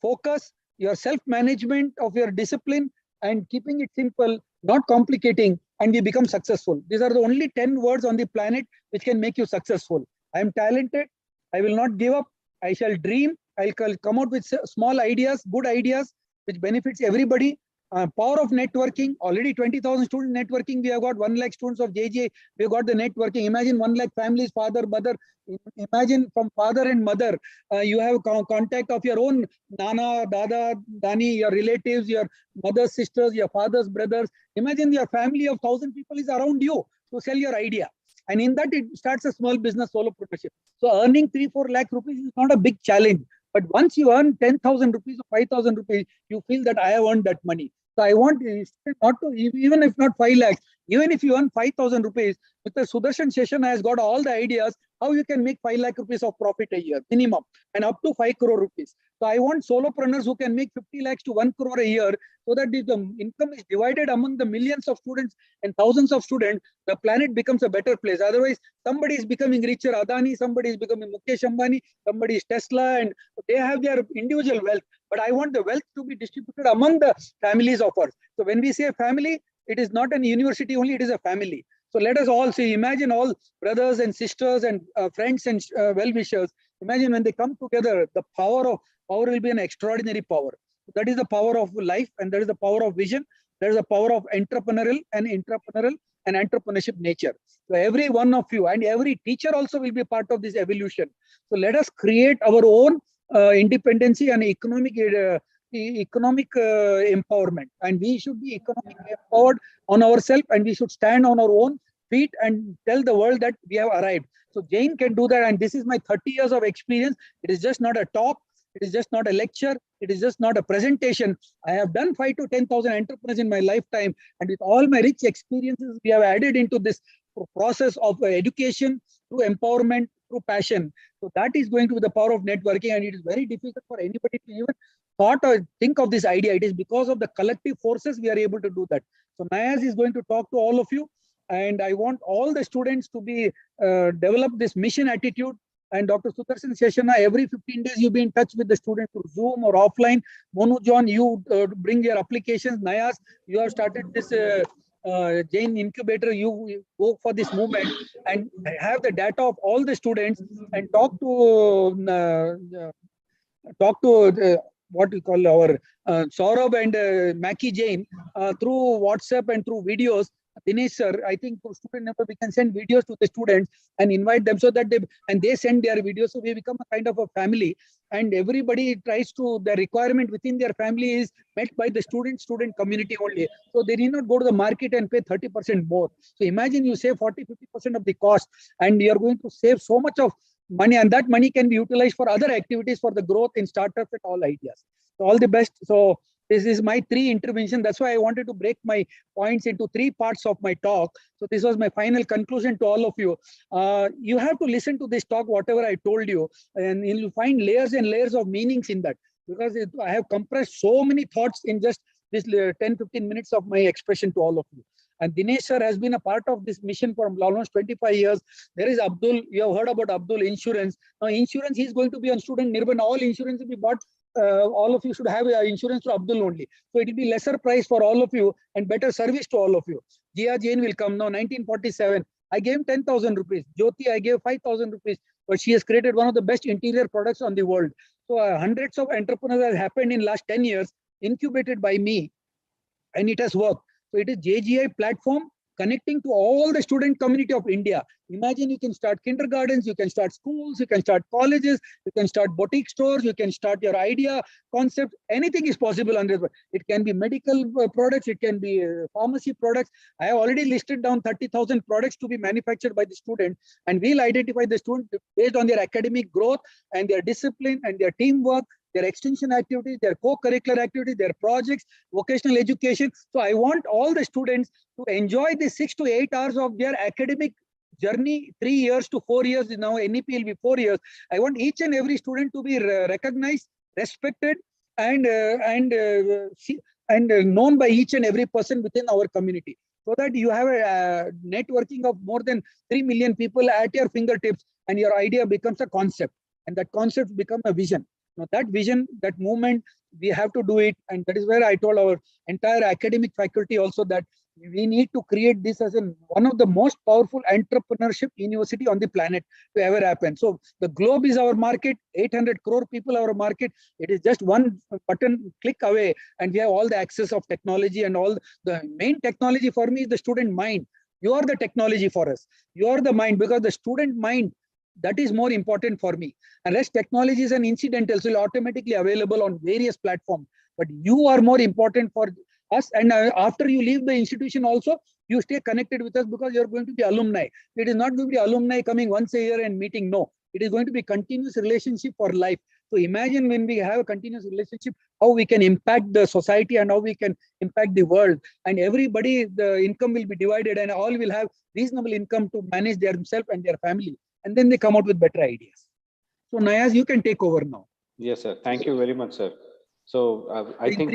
focus, your self-management of your discipline, and keeping it simple, not complicating, and we become successful. These are the only 10 words on the planet which can make you successful. I am talented, I will not give up, I shall dream, I'll come out with small ideas, good ideas, which benefits everybody. Power of networking, already 20,000 student networking, we have got 1 lakh students of JJ, we have got the networking. Imagine 1 lakh families, father, mother, imagine from father and mother, you have contact of your own Nana, Dada, Dani, your relatives, your mother's sisters, your father's brothers. Imagine your family of 1,000 people is around you to sell your idea. And in that, it starts a small business, solopreneurship. So earning 3-4 lakh rupees is not a big challenge. But once you earn 10,000 rupees or 5,000 rupees, you feel that I have earned that money. So I want not to, even if not 5 lakhs, even if you earn 5,000 rupees, Mr. Sudarshan Seshan has got all the ideas how you can make 5 lakh rupees of profit a year minimum and up to 5 crore rupees. So I want solopreneurs who can make 50 lakhs to 1 crore a year, so that if the income is divided among the millions of students and thousands of students, the planet becomes a better place. Otherwise, somebody is becoming richer, Adani, somebody is becoming Mukesh Ambani, somebody is Tesla, and they have their individual wealth. But I want the wealth to be distributed among the families of ours. So when we say family, it is not an university only, it is a family. So let us all see, imagine all brothers and sisters and friends and well-wishers. Imagine when they come together, the power will be an extraordinary power. That is the power of life, and that is the power of vision. That is the power of entrepreneurial and entrepreneurship nature. So every one of you and every teacher also will be part of this evolution. So let us create our own independency and economic empowerment, and we should be economically empowered on ourselves, and we should stand on our own feet and tell the world that we have arrived. So Jain can do that, and this is my 30 years of experience. It is just not a talk, it is just not a lecture, it is just not a presentation. I have done 5,000 to 10,000 entrepreneurs in my lifetime, and with all my rich experiences, we have added into this process of education through empowerment, through passion. So that is going to be the power of networking, and it is very difficult for anybody to even thought or think of this idea. It is because of the collective forces we are able to do that. So Nayaz is going to talk to all of you, and I want all the students to be develop this mission attitude. And Dr. Sudarshan Seshana, every 15 days you be in touch with the students through Zoom or offline. Monu John, you bring your applications. Nayaz, you have started this Jain incubator. You go for this movement and have the data of all the students and talk to what we call our Saurabh and Maki Jain through WhatsApp and through videos. Dinesh sir, I think for student number we can send videos to the students and invite them so that they send their videos. So we become a kind of a family, and everybody tries to, the requirement within their family is met by the student community only. So they need not go to the market and pay 30% more. So imagine you save 40-50% of the cost, and you are going to save so much of money, and that money can be utilized for other activities for the growth in startups and all ideas. So all the best. So this is my 3 intervention. That's why I wanted to break my points into 3 parts of my talk. So this was my final conclusion to all of you. You have to listen to this talk, whatever I told you, and you'll find layers and layers of meanings in that, because I have compressed so many thoughts in just this 10-15 minutes of my expression to all of you. And Dinesh sir has been a part of this mission for almost 25 years. There is Abdul, you have heard about Abdul Insurance. Now insurance, he's going to be on student Nirban. All insurance will be bought. All of you should have insurance to Abdul only. So it will be lesser price for all of you and better service to all of you. Jia Jain will come now, 1947. I gave him 10,000 rupees. Jyoti, I gave 5,000 rupees. But she has created one of the best interior products on the world. So hundreds of entrepreneurs have happened in last 10 years, incubated by me, and it has worked. So it is JGI platform connecting to all the student community of India. Imagine you can start kindergartens, you can start schools, you can start colleges, you can start boutique stores, you can start your idea, concept, anything is possible under it. It can be medical products, it can be pharmacy products. I have already listed down 30,000 products to be manufactured by the student, and we'll identify the student based on their academic growth and their discipline and their teamwork, their extension activities, their co-curricular activities, their projects, vocational education. So I want all the students to enjoy the 6 to 8 hours of their academic journey, 3 years to 4 years. Now NEP will be 4 years. I want each and every student to be recognized, respected, and known by each and every person within our community, so that you have a networking of more than 3 million people at your fingertips, and your idea becomes a concept, and that concept becomes a vision. Now that vision, that movement, we have to do it. And that is where I told our entire academic faculty also that we need to create this as one of the most powerful entrepreneurship university on the planet to ever happen. So the globe is our market, 800 crore people our market. It is just one button click away, and we have all the access of technology, and all the main technology for me is the student mind. You are the technology for us. You are the mind, because the student mind, that is more important for me. And rest technology is an incidental, so automatically available on various platforms. But you are more important for us. And after you leave the institution also, you stay connected with us, because you're going to be alumni. It is not going to be alumni coming once a year and meeting. No, it is going to be continuous relationship for life. So imagine when we have a continuous relationship, how we can impact the society and how we can impact the world. And everybody, the income will be divided, and all will have reasonable income to manage themselves and their family. And then they come out with better ideas. So Nayaz, you can take over now. Yes, sir. Thank you very much, sir. So I think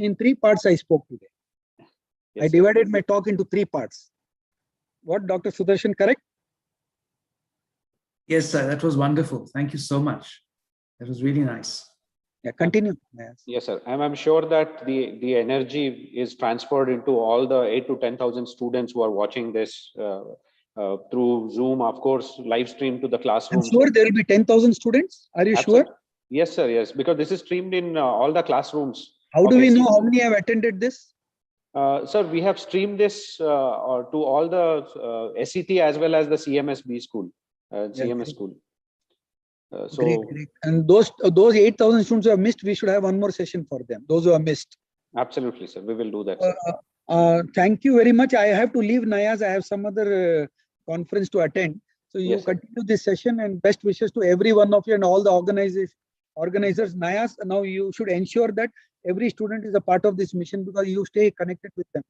in three parts I spoke today. yes, I divided my talk into 3 parts. What, Dr. Sudarshan, correct? Yes, sir. That was wonderful. Thank you so much. That was really nice. Yeah, continue. Yes, sir. I'm sure that the energy is transferred into all the 8 to 10,000 students who are watching this through Zoom, of course, live stream to the classroom. I'm sure there will be 10,000 students. Are you Absolutely. sure? Yes, sir. Yes, because this is streamed in all the classrooms. How do we know how many have attended this? Sir, we have streamed this to all the SET as well as the CMSB school, CMS school. Great. And those 8,000 students who have missed, we should have one more session for them. Those who have missed. Absolutely, sir. We will do that. Sir. Thank you very much. I have to leave, Nayaz. I have some other conference to attend. So you continue this session, and best wishes to every one of you and all the organizers. Nayaz, now you should ensure that every student is a part of this mission, because you stay connected with them.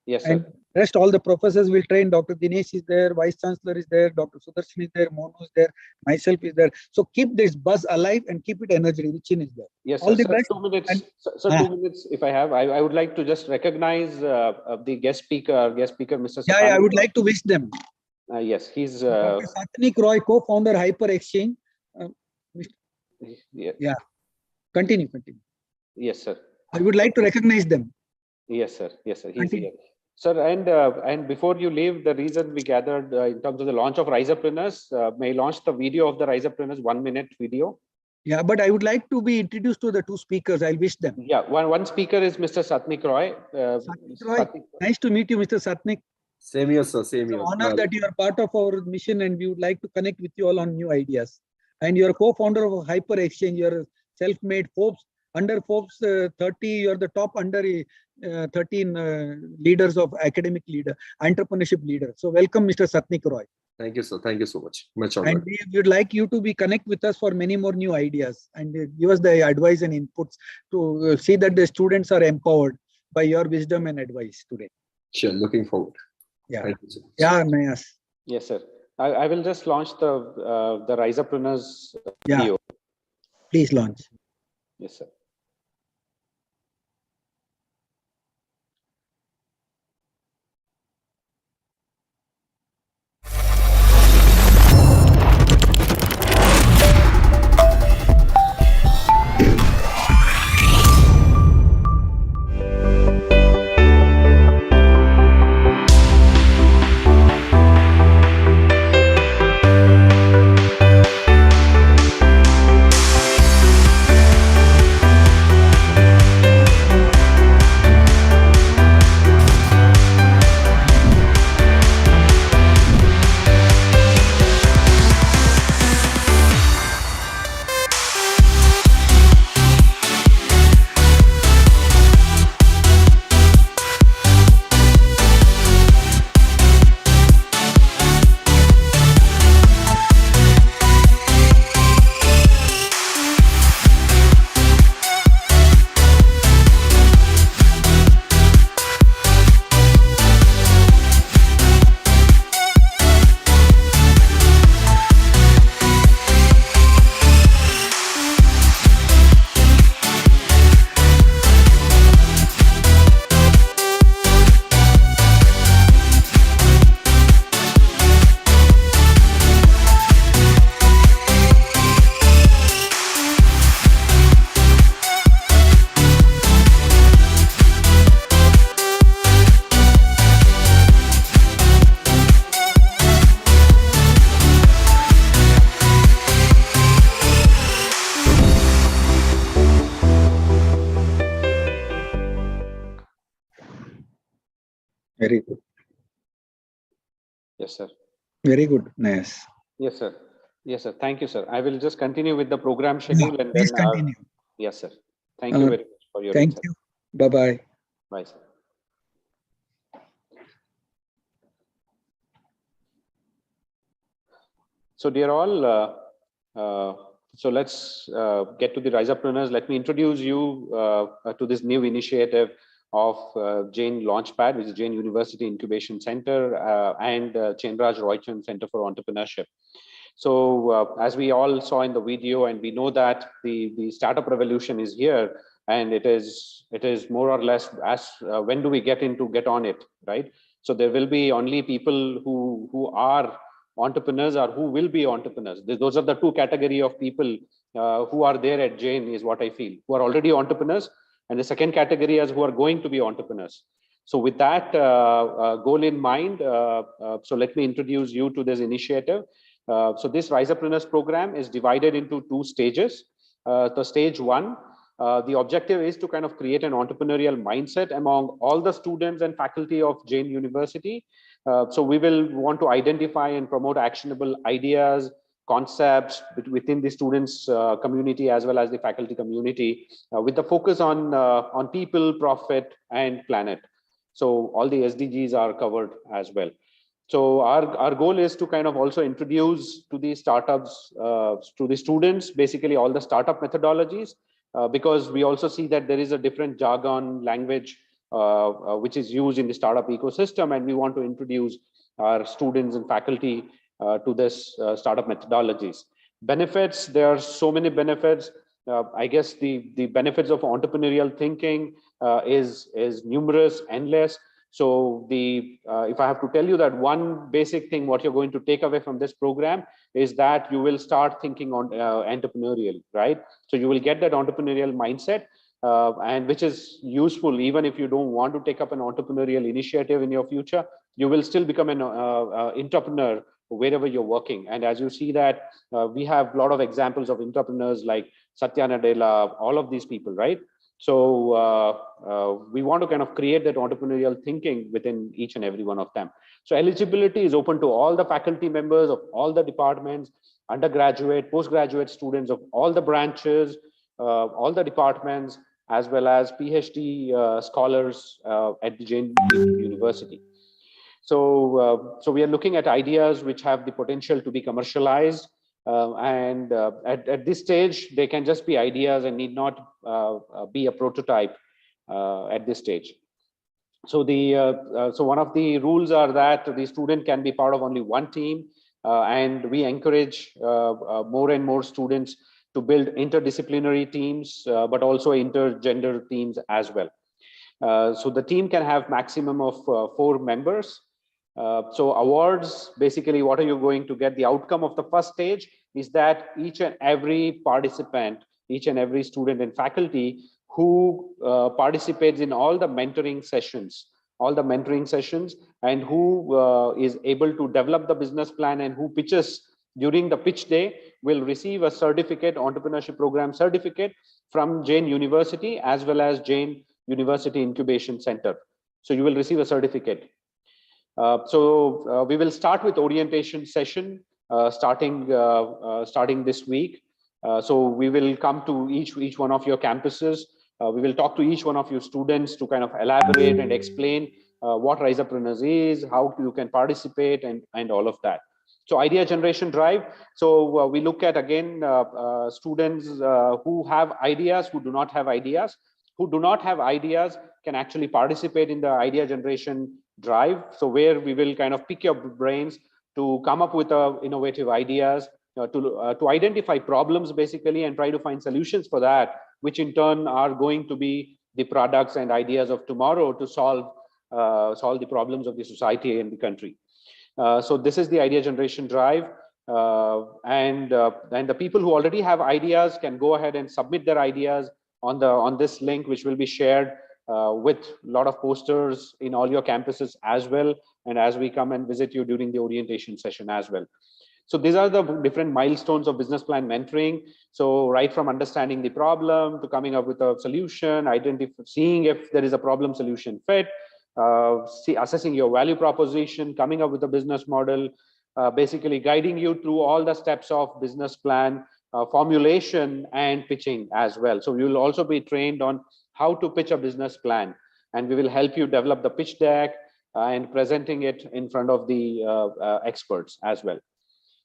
Yes, sir. And rest all the professors will train. Dr. Dinesh is there, Vice Chancellor is there, Dr. Sudarshan is there, Monu is there, myself is there. So keep this buzz alive and keep it energetic. Vichin is there. Yes, all sir. the best. 2 minutes. And, sir, 2 minutes if I have. I would like to just recognize the guest speaker, Mr. Yeah, I would like to wish them. Yes, he's Dr. Satnik Roy, co-founder Hyper Exchange. Yeah. Continue. Yes, sir. I would like to recognize them. Yes, sir. Yes, sir. He's here. Sir, and before you leave, the reason we gathered in terms of the launch of Riserpreneurs, may I launch the video of the Riserpreneurs, 1 minute video? Yeah, but I would like to be introduced to the two speakers. I'll wish them. Yeah, one speaker is Mr. Satnik Roy. Satnik Roy, nice to meet you, Mr. Satnik. Same here, sir. Same It's here. an honor that you are part of our mission and we would like to connect with you all on new ideas. And you're a co-founder of Hyper Exchange. You're self-made Forbes. Under Forbes 30, you're the top under 13 leaders of academic leader, entrepreneurship leader. So welcome, Mr. Satnik Roy. Thank you, sir. Thank you so much. Much And honored. we would like you to be connect with us for many more new ideas and give us the advice and inputs to see that the students are empowered by your wisdom and advice today. Sure. Looking forward. Yeah. Thank you so much. Yeah, Nayas. Yes, sir. I will just launch the Risepreneurs Yeah. video. Please launch. Yes, sir. Very good. Yes, sir. Very good. Nice. Yes, sir. Yes, sir. Thank you, sir. I will just continue with the program schedule and Please then. continue. Yes, sir. Thank you very much for your Thank insight. you. Bye-bye. Bye, sir. So, dear all, so let's get to the Risepreneurs. Let me introduce you to this new initiative of Jain LaunchPad, which is Jain University Incubation Center, and Chenraj Roychand Center for Entrepreneurship. So as we all saw in the video, and we know that the startup revolution is here, and it is more or less as when do we get on it, right? So there will be only people who are entrepreneurs or who will be entrepreneurs. Those are the two category of people who are there at Jain, is what I feel, who are already entrepreneurs, and the second category is who are going to be entrepreneurs. So with that goal in mind, so let me introduce you to this initiative. So this Risepreneurs program is divided into two stages. The stage one, the objective is to kind of create an entrepreneurial mindset among all the students and faculty of Jain University. So we will want to identify and promote actionable ideas, concepts within the students community as well as the faculty community, with the focus on people, profit, and planet. So all the SDGs are covered as well. So our goal is to kind of also introduce to the startups, to the students, basically all the startup methodologies, because we also see that there is a different jargon language which is used in the startup ecosystem, and we want to introduce our students and faculty to this startup methodologies. Benefits, there are so many benefits. I guess the benefits of entrepreneurial thinking is numerous, endless. So if I have to tell you that one basic thing, what you're going to take away from this program is that you will start thinking on entrepreneurial, right? So you will get that entrepreneurial mindset, and which is useful even if you don't want to take up an entrepreneurial initiative in your future. You will still become an entrepreneur wherever you're working. And as you see that we have a lot of examples of entrepreneurs like Satya Nadella, all of these people, right? So we want to kind of create that entrepreneurial thinking within each and every one of them. So eligibility is open to all the faculty members of all the departments, undergraduate, postgraduate students of all the branches, all the departments, as well as PhD scholars at the Jain University. So we are looking at ideas which have the potential to be commercialized. And at this stage, they can just be ideas and need not be a prototype at this stage. So so one of the rules are that the student can be part of only one team, and we encourage more and more students to build interdisciplinary teams, but also intergender teams as well. So the team can have maximum of 4 members. So awards, basically, what are you going to get? The outcome of the first stage is that each and every participant, each and every student and faculty who participates in all the mentoring sessions, and who is able to develop the business plan and who pitches during the pitch day will receive a certificate, entrepreneurship program certificate from Jain University as well as Jain University Incubation Center. So you will receive a certificate. So we will start with orientation session starting this week. So we will come to each one of your campuses. We will talk to each one of your students to kind of elaborate and explain what Risepreneurs is, how you can participate, and all of that. So idea generation drive. So we look at, again, students who have ideas, who do not have ideas. Who do not have ideas can actually participate in the idea generation drive. So where we will kind of pick your brains to come up with innovative ideas, to identify problems basically and try to find solutions for that, which in turn are going to be the products and ideas of tomorrow to solve the problems of the society and the country. So this is the idea generation drive. And the people who already have ideas can go ahead and submit their ideas on this link, which will be shared with a lot of posters in all your campuses as well, and as we come and visit you during the orientation session as well. So these are the different milestones of business plan mentoring. So right from understanding the problem to coming up with a solution, seeing if there is a problem solution fit, assessing your value proposition, coming up with a business model, basically guiding you through all the steps of business plan formulation and pitching as well. So you will also be trained on how to pitch a business plan, and we will help you develop the pitch deck and presenting it in front of the experts as well.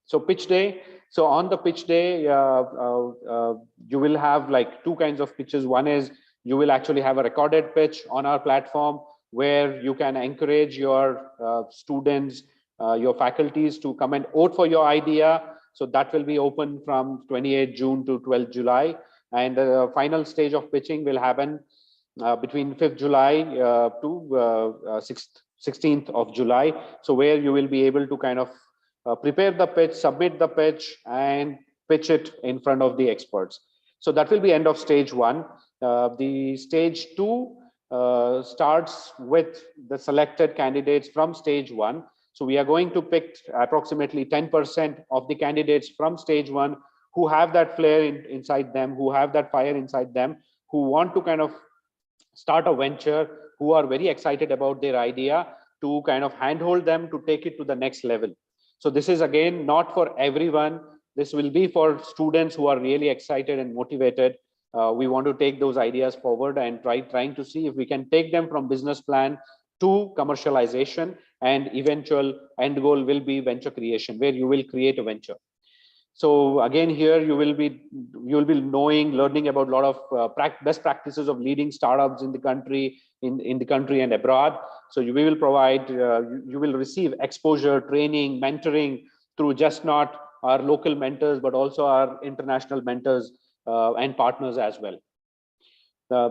So pitch day. So on the pitch day, you will have like 2 kinds of pitches. One is you will actually have a recorded pitch on our platform where you can encourage your students, your faculties to come and vote for your idea. So that will be open from 28 June to 12 July. And the final stage of pitching will happen between 5th July to 16th of July. So where you will be able to kind of prepare the pitch, submit the pitch, and pitch it in front of the experts. So that will be end of stage 1. The stage 2 starts with the selected candidates from stage 1. So we are going to pick approximately 10% of the candidates from stage 1 who have that flair inside them, who have that fire inside them, who want to kind of start a venture, who are very excited about their idea, to kind of handhold them to take it to the next level. So this is again not for everyone. This will be for students who are really excited and motivated. We want to take those ideas forward and trying to see if we can take them from business plan to commercialization, and eventual end goal will be venture creation, where you will create a venture. So again, here you will be learning about a lot of best practices of leading startups in the country, in the country and abroad. So we will provide, you will receive exposure, training, mentoring through just not our local mentors, but also our international mentors and partners as well.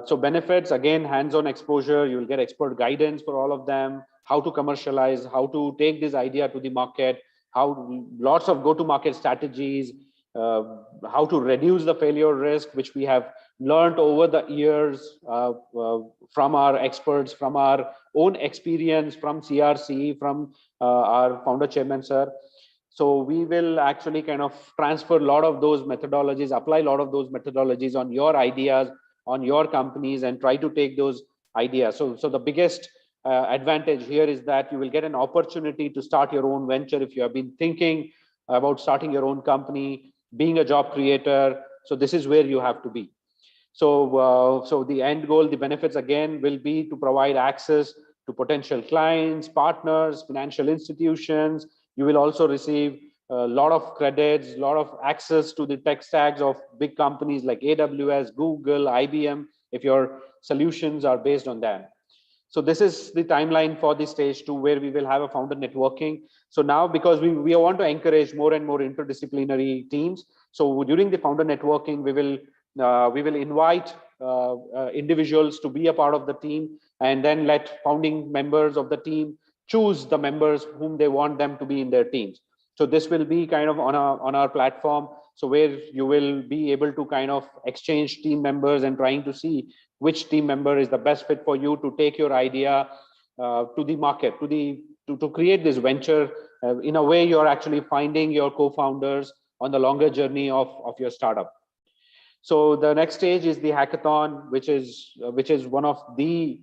So benefits, again, hands-on exposure, you will get expert guidance for all of them, how to commercialize, how to take this idea to the market, how lots of go-to-market strategies, how to reduce the failure risk, which we have learned over the years from our experts, from our own experience, from CRC, from our founder chairman, sir. So we will actually kind of transfer a lot of those methodologies, apply a lot of those methodologies on your ideas, on your companies, and try to take those ideas. So the biggest advantage here is that you will get an opportunity to start your own venture if you have been thinking about starting your own company, being a job creator. So this is where you have to be. So the end goal, the benefits again will be to provide access to potential clients, partners, financial institutions. You will also receive a lot of credits, a lot of access to the tech stacks of big companies like AWS, Google, IBM, if your solutions are based on that. So this is the timeline for the stage 2, where we will have a founder networking. So now, because we want to encourage more and more interdisciplinary teams, so during the founder networking, we will invite individuals to be a part of the team, and then let founding members of the team choose the members whom they want them to be in their teams. So this will be kind of on our platform, so where you will be able to kind of exchange team members and trying to see which team member is the best fit for you to take your idea to the market, to create this venture. In a way, you're actually finding your co-founders on the longer journey of your startup. So the next stage is the hackathon, which is one of the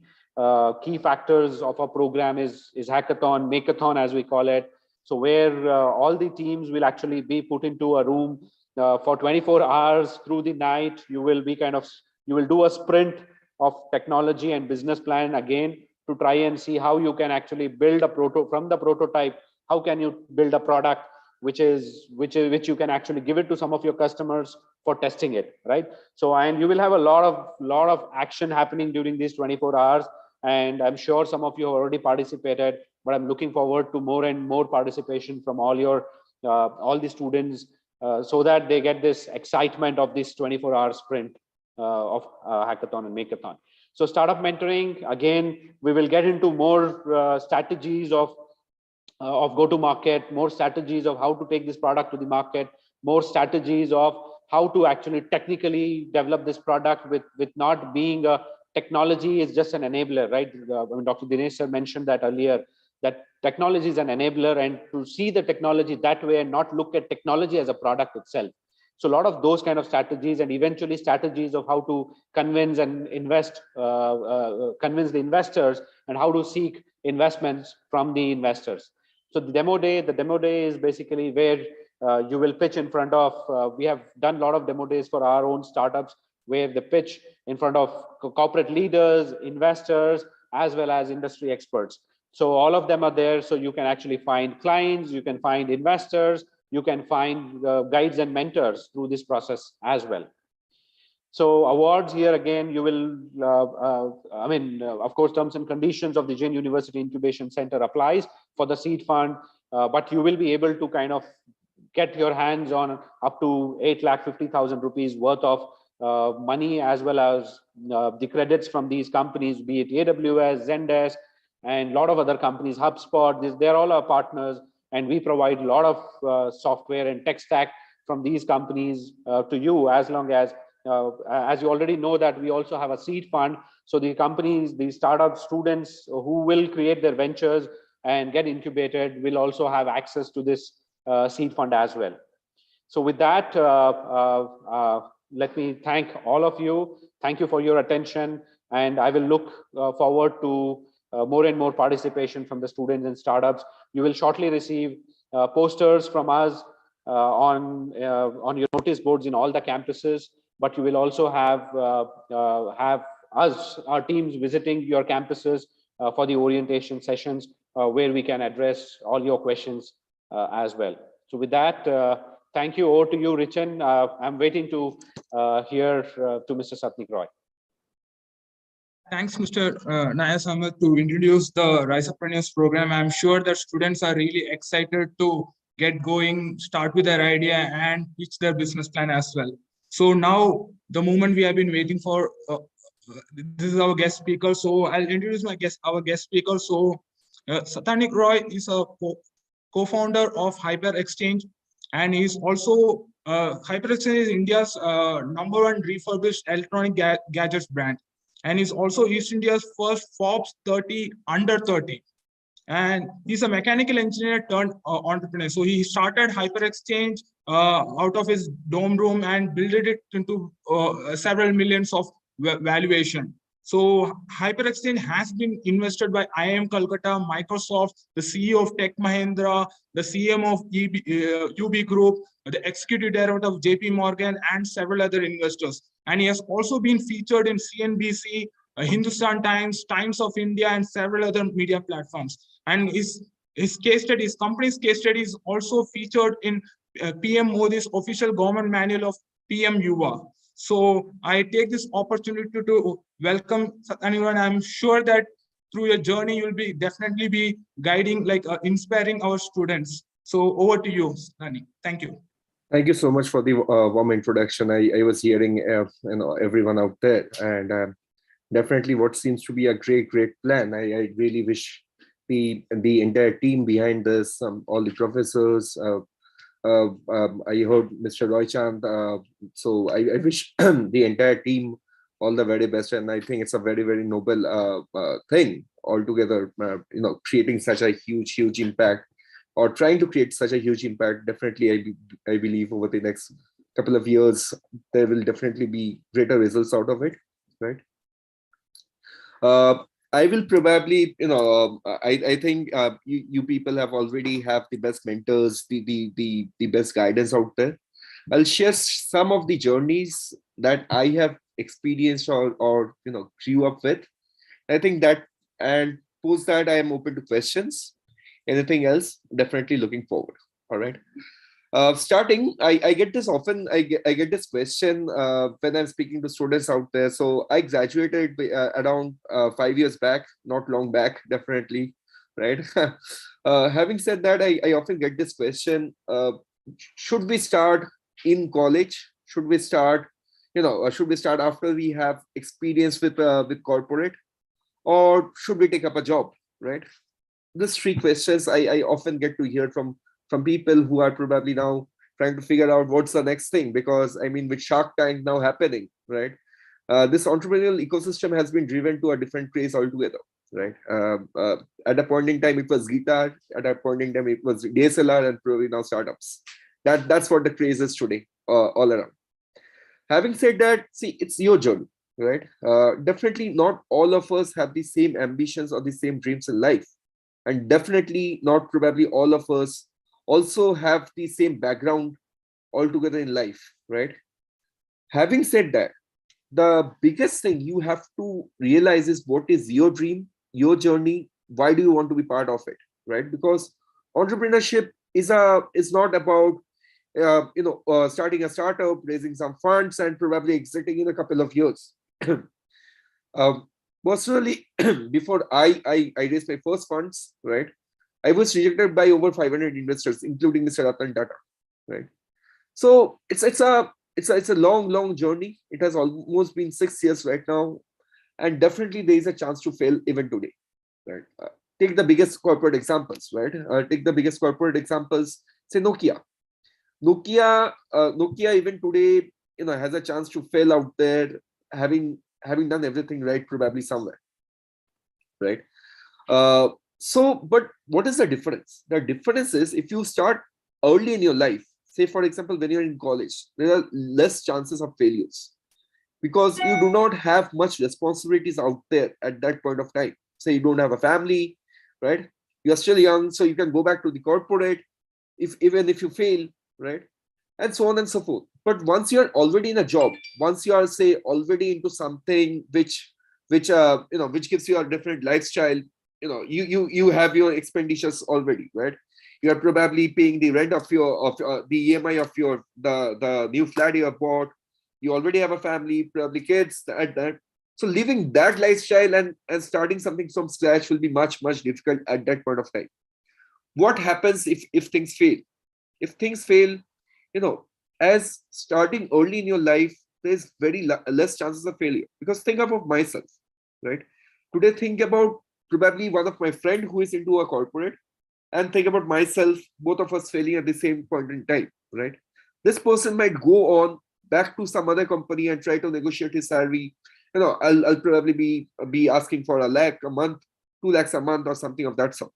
key factors of our program is hackathon, makeathon as we call it. So where all the teams will actually be put into a room for 24 hours through the night. You will do a sprint of technology and business plan again to try and see how you can actually build a from the prototype. How can you build a product which you can actually give it to some of your customers for testing it, right? So, and you will have a lot of action happening during these 24 hours. And I'm sure some of you have already participated, but I'm looking forward to more and more participation from all the students, so that they get this excitement of this 24-hour sprint of hackathon and makeathon. So startup mentoring, again, we will get into more strategies of go-to-market, more strategies of how to take this product to the market, more strategies of how to actually technically develop this product with not being a technology is just an enabler, right? Dr. Dinesh sir mentioned that earlier, that technology is an enabler, and to see the technology that way and not look at technology as a product itself. So a lot of those kind of strategies, and eventually strategies of how to convince and invest, convince the investors, and how to seek investments from the investors. So the demo day is basically where you will pitch in front of, we have done a lot of demo days for our own startups, where the pitch in front of corporate leaders, investors, as well as industry experts. So all of them are there. So you can actually find clients, you can find investors, you can find guides and mentors through this process as well. So awards here again, you will, of course, terms and conditions of the Jain University Incubation Center applies for the seed fund, but you will be able to kind of get your hands on up to 8,50,000 rupees worth of money, as well as the credits from these companies, be it AWS, Zendesk, and a lot of other companies, HubSpot. They're all our partners, and we provide a lot of software and tech stack from these companies to you, as long as you already know that we also have a seed fund. So the companies, the startup students who will create their ventures and get incubated will also have access to this seed fund as well. So with that, let me thank all of you. Thank you for your attention, and I will look forward to more and more participation from the students and startups. You will shortly receive posters from us on your notice boards in all the campuses, but you will also have our teams visiting your campuses for the orientation sessions, where we can address all your questions as well. So with that, thank you. Over to you, Richan. I'm waiting to hear to Mr. Satnik Roy. Thanks, Mr. Nayas Ahmed, to introduce the Risepreneurs program. I'm sure that students are really excited to get going, start with their idea, and pitch their business plan as well. So now, the moment we have been waiting for, this is our guest speaker. So I'll introduce our guest speaker. So Satnik Roy is a co-founder of HyperExchange, and he's also HyperExchange is India's #1 refurbished electronic gadgets brand, and is also East India's first Forbes 30 under 30. and he's a mechanical engineer turned entrepreneur. So he started HyperExchange out of his dorm room and built it into several millions of valuation. So HyperExchange has been invested by IIM Calcutta, Microsoft, the CEO of Tech Mahindra, the CM of UB Group, the executive director of JP Morgan, and several other investors. And he has also been featured in CNBC, Hindustan Times, Times of India, and several other media platforms. And his case study, his company's case study is also featured in PM Modi's official government manual of PM Yuva. So I take this opportunity to welcome anyone. I'm sure that through your journey, you'll be definitely be guiding, like inspiring our students. So over to you, Nani. Thank you. Thank you so much for the warm introduction. I was hearing everyone out there, and definitely what seems to be a great plan. I really wish the entire team behind this, all the professors. I heard Mr. Roy Chand. So I wish the entire team all the very best, and I think it's a very noble thing altogether. Creating such a huge impact, or trying to create such a huge impact. Definitely, I believe over the next couple of years there will definitely be greater results out of it, right? I will probably, I think you people have already have the best mentors, the best guidance out there. I'll share some of the journeys that I have experienced or grew up with. I think that, and post that I am open to questions. Anything else? Definitely looking forward. All right. Starting, I get this often. I get this question when I'm speaking to students out there. So I graduated around 5 years back, not long back, definitely, right? Having said that, I often get this question: should we start in college? Should we start, should we start after we have experience with corporate, or should we take up a job, right? These three questions I often get to hear from people who are probably now trying to figure out what's the next thing, because I mean, with Shark Tank now happening, right? This entrepreneurial ecosystem has been driven to a different place altogether, right? At a point in time, it was guitar. At a point in time, it was DSLR, and probably now startups. That's what the craze is today, all around. Having said that, see, it's your journey, right? Definitely not all of us have the same ambitions or the same dreams in life. And definitely not probably all of us also have the same background altogether in life, right? Having said that, the biggest thing you have to realize is what is your dream, your journey, why do you want to be part of it, right? Because entrepreneurship is not about starting a startup, raising some funds, and probably exiting in a couple of years. Personally, before I raised my first funds, right, I was rejected by over 500 investors, including Mr. Ratan Tata, right? So it's a long journey. It has almost been 6 years right now, and definitely there is a chance to fail even today, right? Take the biggest corporate examples, right? Take the biggest corporate examples. Say Nokia. Nokia even today, has a chance to fail out there, having done everything right, probably somewhere, right? But what is the difference? The difference is, if you start early in your life, say for example, when you're in college, there are less chances of failures because you do not have much responsibilities out there at that point of time. Say you don't have a family, right? You're still young, so you can go back to the corporate even if you fail, right? And so on and so forth. But once you're already in a job, once you are, say, already into something which gives you a different lifestyle, you have your expenditures already, right? You are probably paying the rent of the EMI of the new flat you have bought. You already have a family, probably kids at that. So living that lifestyle and starting something from scratch will be much difficult at that point of time. What happens if things fail? If things fail, as starting early in your life, there's very less chances of failure. Because think about myself, right? Today, think about probably one of my friend who is into a corporate, and think about myself, both of us failing at the same point in time, right? This person might go on back to some other company and try to negotiate his salary. I'll probably be asking for 1 lakh a month, 2 lakhs a month, or something of that sort.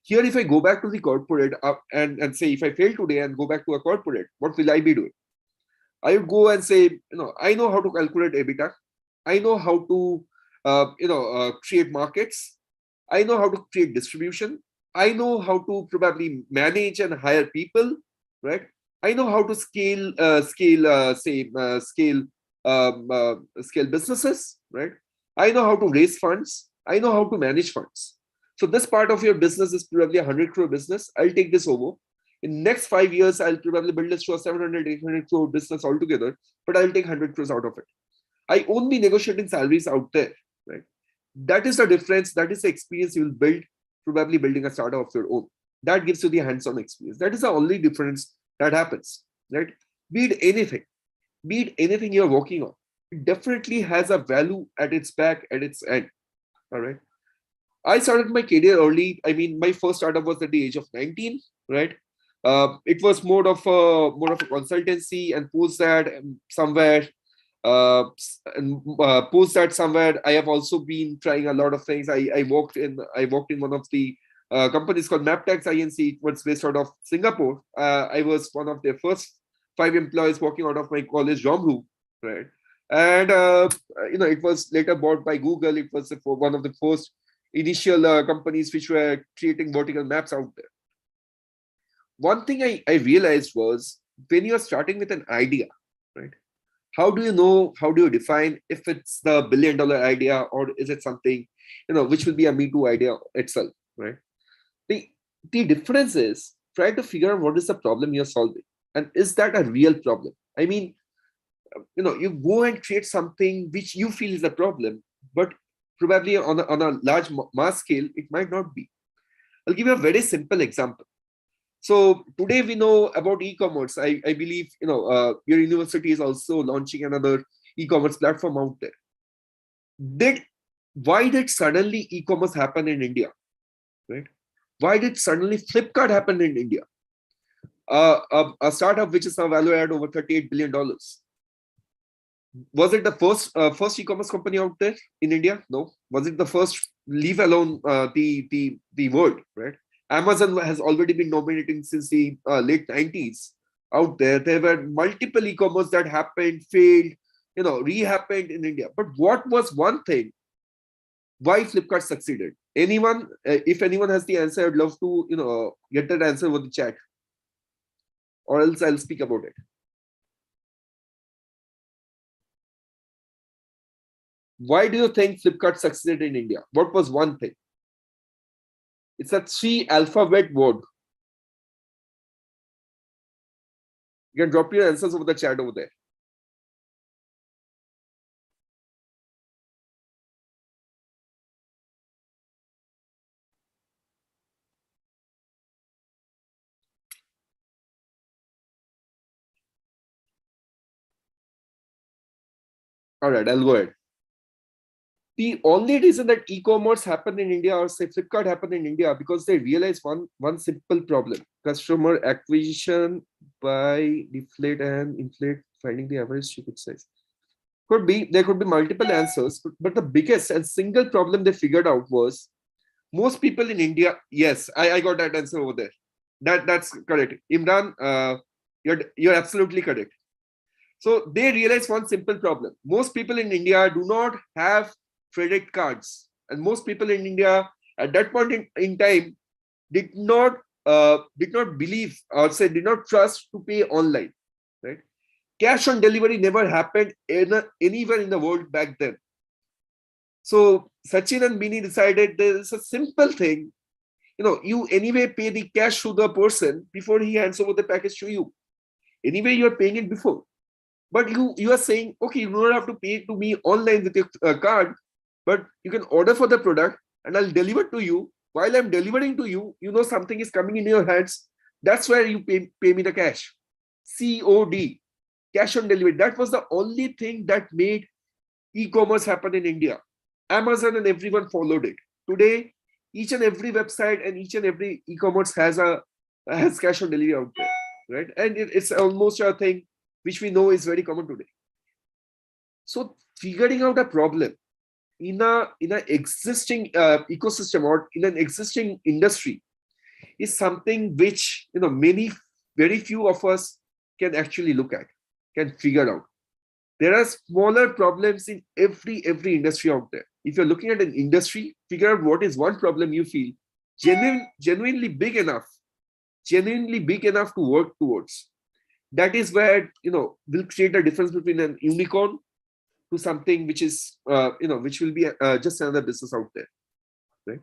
Here, if I go back to the corporate and say, if I fail today and go back to a corporate, what will I be doing? I would go and say, I know how to calculate EBITDA. I know how to, create markets. I know how to create distribution. I know how to probably manage and hire people, right? I know how to scale businesses, right? I know how to raise funds. I know how to manage funds. So this part of your business is probably a 100 crore business. I'll take this over. In next 5 years, I'll probably build this to a 700, 800 crore business altogether, but I'll take 100 crores out of it. I won't be negotiating salaries out there, right? That is the difference. That is the experience you will build, probably building a startup of your own. That gives you the hands-on experience. That is the only difference that happens, right? Be it anything you're working on, it definitely has a value at its back, at its end, all right? I started my career early. I mean, my first startup was at the age of 19, right? It was more of a consultancy, and post that somewhere, I have also been trying a lot of things. I worked in one of the companies called MapTax Inc. It was based out of Singapore. I was one of their first 5 employees working out of my college dorm room, right? And it was later bought by Google. It was one of the first initial companies which were creating vertical maps out there. One thing I realized was, when you're starting with an idea, right? How do you define if it's the $1 billion idea, or is it something, which will be a Me Too idea itself, right? The difference is, try to figure out what is the problem you're solving, and is that a real problem? I mean, you go and create something which you feel is a problem, but probably on a large mass scale, it might not be. I'll give you a very simple example. So today we know about e-commerce. I believe your university is also launching another e-commerce platform out there. Why did suddenly e-commerce happen in India, right? Why did suddenly Flipkart happen in India? A startup which is now valued at over $38 billion. Was it the first e-commerce company out there in India? No. Was it the first? Leave alone the world, right? Amazon has already been dominating since the late 90s out there. There were multiple e-commerce that happened, failed, re-happened in India. But what was one thing? Why Flipkart succeeded? Anyone? If anyone has the answer, I'd love to get that answer with the chat, or else I'll speak about it. Why do you think Flipkart succeeded in India? What was one thing? It's a 3-alphabet word. You can drop your answers over the chat over there. All right, I'll go ahead. The only reason that e-commerce happened in India, or say Flipkart happened in India, because they realized one simple problem: customer acquisition by deflate and inflate, finding the average ticket size. There could be multiple answers, but the biggest and single problem they figured out was, most people in India. Yes, I got that answer over there. That's correct, Imran. You're absolutely correct. So they realized one simple problem: most people in India do not have credit cards, and most people in India at that point in time did not believe, or say did not trust to pay online, right? Cash on delivery never happened anywhere in the world back then. So Sachin and Bini decided there is a simple thing. You anyway pay the cash to the person before he hands over the package to you. Anyway, you're paying it before. But you are saying, okay, you don't have to pay to me online with your card, but you can order for the product and I'll deliver to you. While I'm delivering to you, something is coming in your hands. That's where you pay me the cash. COD, cash on delivery. That was the only thing that made e-commerce happen in India. Amazon and everyone followed it. Today, each and every website and each and every e-commerce has cash on delivery out there, right? And it's almost a thing which we know is very common today. So figuring out a problem in a existing ecosystem or in an existing industry is something which, very few of us can actually look at, can figure out. There are smaller problems in every industry out there. If you're looking at an industry, figure out what is one problem you feel genuinely big enough to work towards. That is where, will create a difference between an unicorn to something which is, which will be just another business out there, right?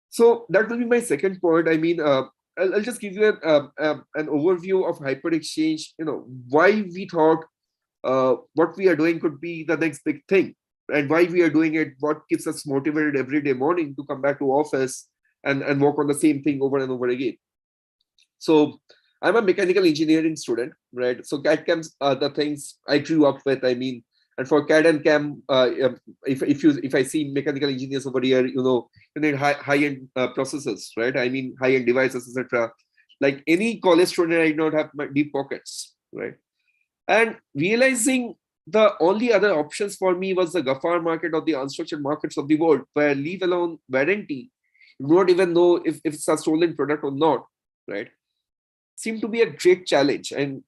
So that will be my second point. I mean, I'll just give you an overview of Hyper Exchange, why we thought what we are doing could be the next big thing, and why we are doing it, what keeps us motivated every day morning to come back to office and work on the same thing over and over again. So I'm a mechanical engineering student, right? So CAD CAMs are the things I grew up with. I mean, and for CAD and CAM, if I see mechanical engineers over here, you need high-end processors, right? I mean, high-end devices, etc. Like any college student, I don't have deep pockets, right? And realizing the only other options for me was the GAFAR market or the unstructured markets of the world, where leave alone warranty, you do not even know if it's a stolen product or not, right? Seemed to be a great challenge, and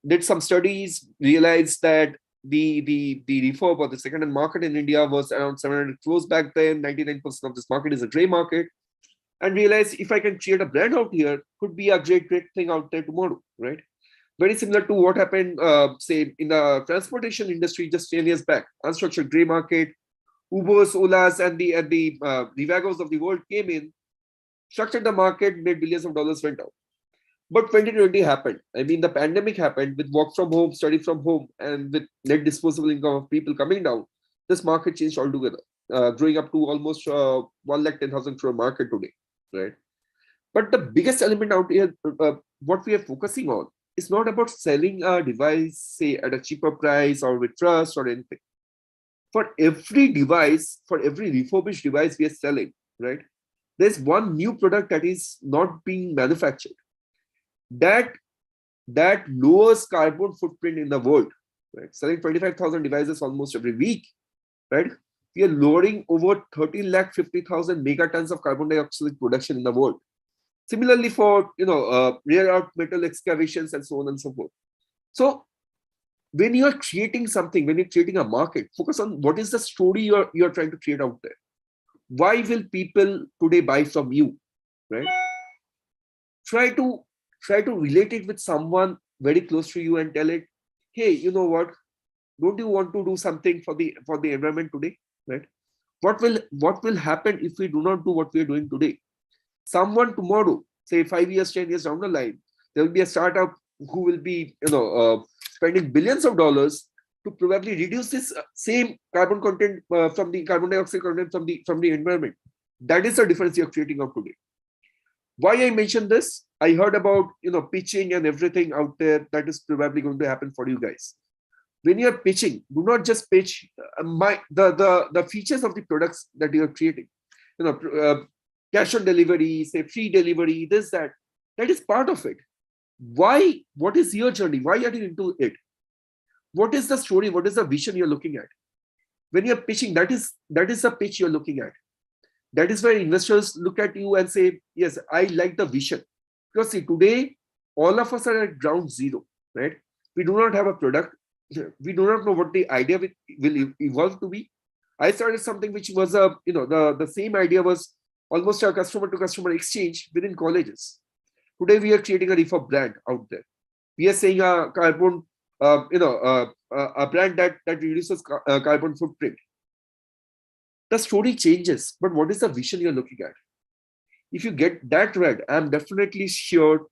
did some studies, realized that the refurb or the second-hand market in India was around 700 crores back then. 99% of this market is a gray market, and realized if I can create a brand out here, could be a great thing out there tomorrow, right? Very similar to what happened, say, in the transportation industry just 10 years back. Unstructured gray market, Ubers, Olas, and the Revagos of the world came in, structured the market, made billions of dollars, went out. But 2020 happened. I mean, the pandemic happened with work from home, study from home, and with net disposable income of people coming down. This market changed altogether, growing up to almost 110,000 crore market today, right? But the biggest element out here, what we are focusing on, is not about selling a device, say, at a cheaper price or with trust or anything. For every device, for every refurbished device we are selling, right, there's one new product that is not being manufactured. That lowers carbon footprint in the world, right? Selling 25,000 devices almost every week, right? We are lowering over 13,50,000 megatons of carbon dioxide production in the world. Similarly, for rare earth metal excavations and so on and so forth. So when you are creating something, when you're creating a market, focus on what is the story you're trying to create out there. Why will people today buy from you, right? Try to relate it with someone very close to you and tell it, hey, you know what? Don't you want to do something for the environment today, right? What will happen if we do not do what we are doing today? Someone tomorrow, say 5 years, 10 years down the line, there will be a startup who will be, spending billions of dollars to probably reduce this same carbon content from the carbon dioxide content from the environment. That is the difference you're creating out today. Why I mentioned this? I heard about pitching and everything out there that is probably going to happen for you guys. When you're pitching, do not just pitch the features of the products that you're creating. Cash on delivery, say free delivery, this, that is part of it. Why? What is your journey? Why are you into it? What is the story? What is the vision you're looking at? When you're pitching, that is the pitch you're looking at. That is where investors look at you and say, yes, I like the vision. Because see, today, all of us are at ground zero, right? We do not have a product. We do not know what the idea will evolve to be. I started something which was the same idea was almost a customer to customer exchange within colleges. Today we are creating a refurb brand out there. We are saying a carbon, a brand that reduces carbon footprint. The story changes, but what is the vision you're looking at? If you get that right, I'm definitely sure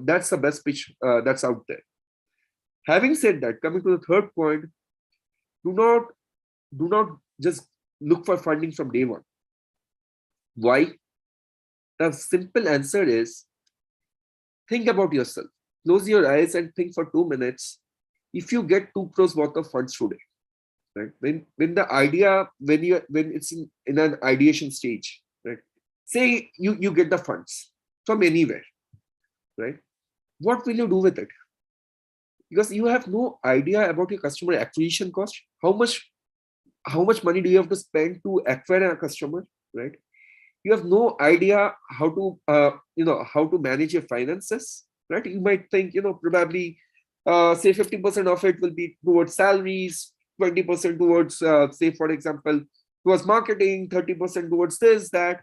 that's the best pitch that's out there. Having said that, coming to the third point, do not just look for funding from day one. Why? The simple answer is, think about yourself. Close your eyes and think for 2 minutes. If you get 2 crores worth of funds today, right? When it's in an ideation stage, right? Say you get the funds from anywhere, right? What will you do with it? Because you have no idea about your customer acquisition cost. How much money do you have to spend to acquire a customer, right? you have no idea how to, how to manage your finances, right? You might think, probably, say 50% of it will be towards salaries, 20% towards, say, for example, towards marketing, 30% towards this, that.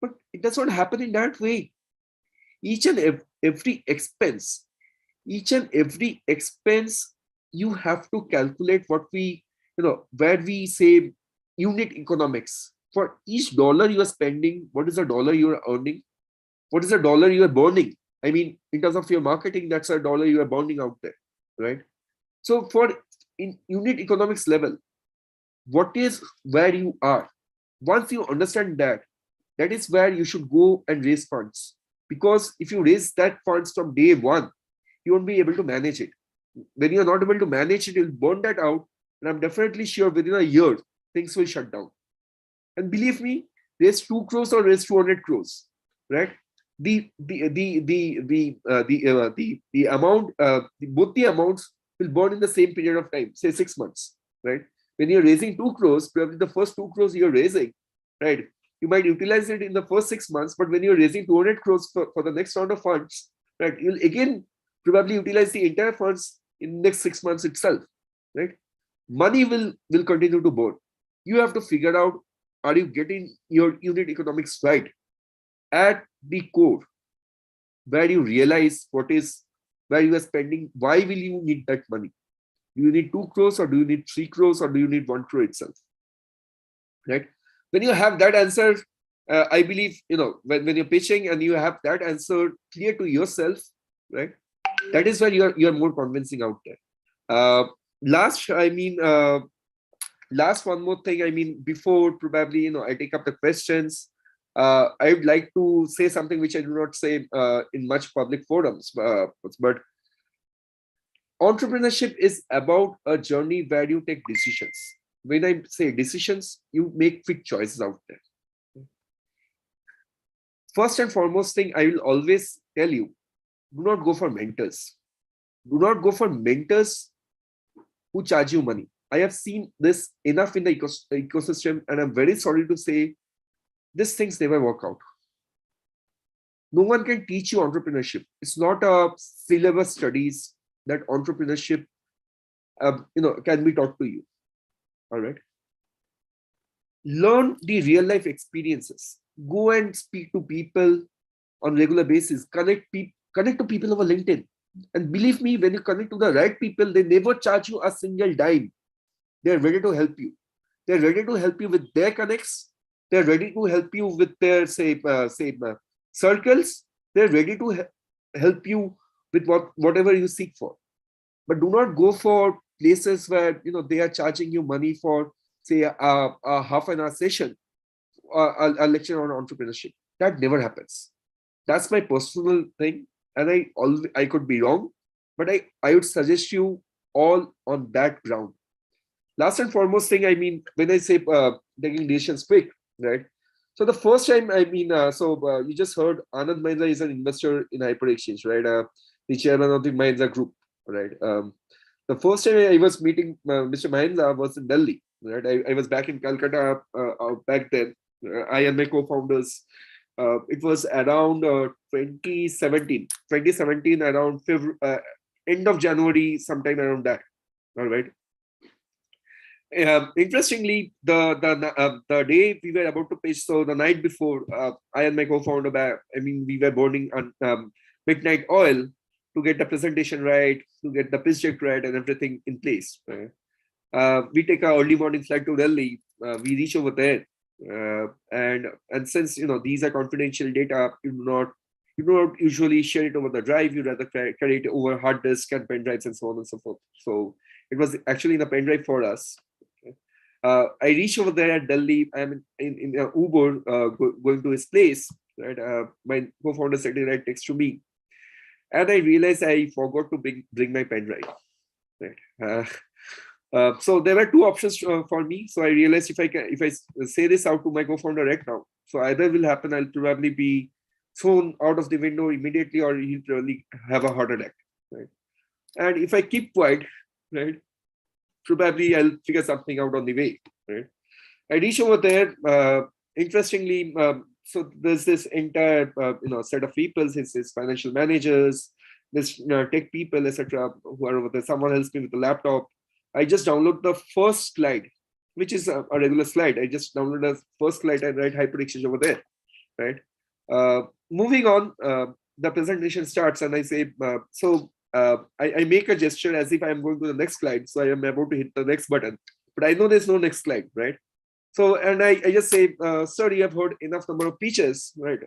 But it does not happen in that way. Each and every expense, you have to calculate what we, where we say unit economics. For each dollar you are spending, what is the dollar you are earning? What is the dollar you are burning? I mean, in terms of your marketing, that's a dollar you are burning out there, right? So for in unit economics level, what is where you are? Once you understand that, that is where you should go and raise funds. Because if you raise that funds from day one, you won't be able to manage it. When you're not able to manage it, you'll burn that out. And I'm definitely sure within a year, things will shut down. And believe me, raise 2 crores or raise 200 crores, right? The amount, both the amounts will burn in the same period of time, say 6 months, right? When you're raising 2 crores, probably the first 2 crores you're raising, right? You might utilize it in the first 6 months, but when you're raising 200 crores for the next round of funds, right, you'll again probably utilize the entire funds in the next 6 months itself, right? Money will continue to burn. You have to figure out, are you getting your unit economics right? At the core, where you realize where you are spending, why will you need that money? Do you need 2 crores or do you need 3 crores or do you need 1 crore itself? Right? When you have that answer, I believe, when you're pitching and you have that answer clear to yourself, right? That is where you're more convincing out there. Last one more thing, before probably, I take up the questions, I would like to say something which I do not say in much public forums, but entrepreneurship is about a journey where you take decisions. When I say decisions, you make quick choices out there. First and foremost thing, I will always tell you, do not go for mentors. Do not go for mentors who charge you money. I have seen this enough in the ecosystem, and I'm very sorry to say, these things never work out. No one can teach you entrepreneurship. It's not a syllabus studies that entrepreneurship, can be taught to you. All right. Learn the real life experiences. Go and speak to people on regular basis. Connect to people over LinkedIn. And believe me, when you connect to the right people, they never charge you a single dime. They're ready to help you. They're ready to help you with their connects. They're ready to help you with their circles. They're ready to help you with whatever you seek for. But do not go for places where they are charging you money for, say, a half an hour session, a lecture on entrepreneurship. That never happens. That's my personal thing, and I could be wrong, but I would suggest you all on that ground. Last and foremost thing, when I say taking decisions quick, right? So the first time, you just heard Anand Mahindra is an investor in Hyper Exchange, right? The chairman of the Mahindra Group, right? The first time I was meeting Mr. Mahindra was in Delhi, right? I was back in Calcutta back then. I and my co-founders. It was around 2017, around end of January, sometime around that. All right. Interestingly, the day we were about to pitch, so the night before, I and my co-founder, we were burning on midnight oil to get the presentation right, to get the pitch deck right, and everything in place. Right? We take our early morning flight to Delhi. We reach over there, and since these are confidential data, you do not usually share it over the drive. You rather carry it over hard disk and pen drives and so on and so forth. So it was actually in a pen drive for us. I reach over there at Delhi. I'm in an Uber going to his place. Right, my co-founder sitting right next to me, and I realized I forgot to bring my pen drive. Right. So there were two options for me. So I realized if I say this out to my co-founder right now, so either will happen, I'll probably be thrown out of the window immediately, or he'll probably have a heart attack. Right. And if I keep quiet, right, probably I'll figure something out on the way. Right. I reach over there. Interestingly, so there's this entire set of people, his financial managers, this tech people, etc. who are over there. Someone helps me with the laptop. I just download the first slide, which is a regular slide. I just download the first slide and write HyperExchange over there, right? Moving on, the presentation starts and I say, I make a gesture as if I'm going to the next slide. So I am about to hit the next button, but I know there's no next slide, right? So, and I just say, sir, you have heard enough number of pitches, right?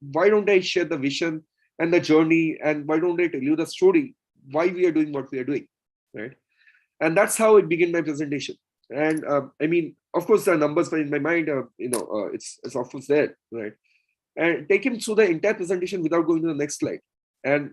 Why don't I share the vision and the journey, and why don't I tell you the story, why we are doing what we are doing, right? And that's how it began my presentation. And I mean, of course, the numbers were in my mind, it's of course there, right? And take him through the entire presentation without going to the next slide. And,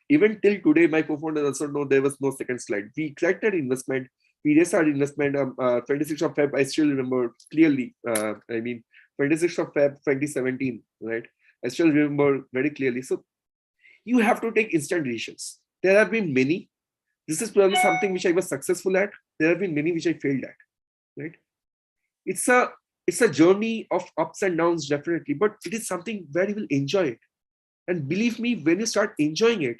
even till today, my co-founder also know there was no second slide. We collected investment. We raised our investment 26th of Feb. I still remember clearly. 26th of Feb 2017, right? I still remember very clearly. So you have to take instant decisions. There have been many. This is probably something which I was successful at. There have been many which I failed at, right? It's a journey of ups and downs, definitely, but it is something where you will enjoy it. And believe me, when you start enjoying it,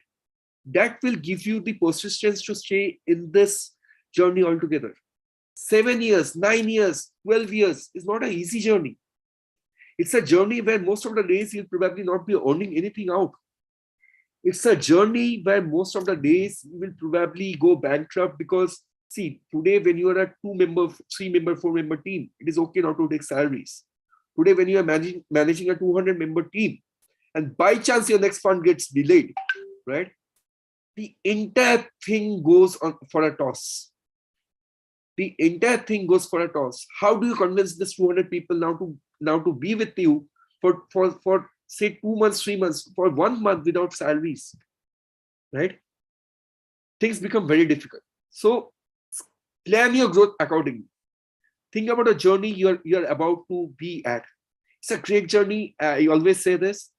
that will give you the persistence to stay in this journey altogether. 7 years, 9 years, 12 years is not an easy journey. It's a journey where most of the days you'll probably not be earning anything out. It's a journey where most of the days you will probably go bankrupt because, see, today when you are a 2-member, 3-member, 4-member team, it is okay not to take salaries. Today, when you are managing a 200-member team, and by chance your next fund gets delayed, right? The entire thing goes on for a toss. The entire thing goes for a toss. How do you convince this 200 people now to be with you for say 2 months, 3 months, for 1 month without salaries, right? Things become very difficult. So plan your growth accordingly. Think about a journey you're about to be at. It's a great journey. I always say this.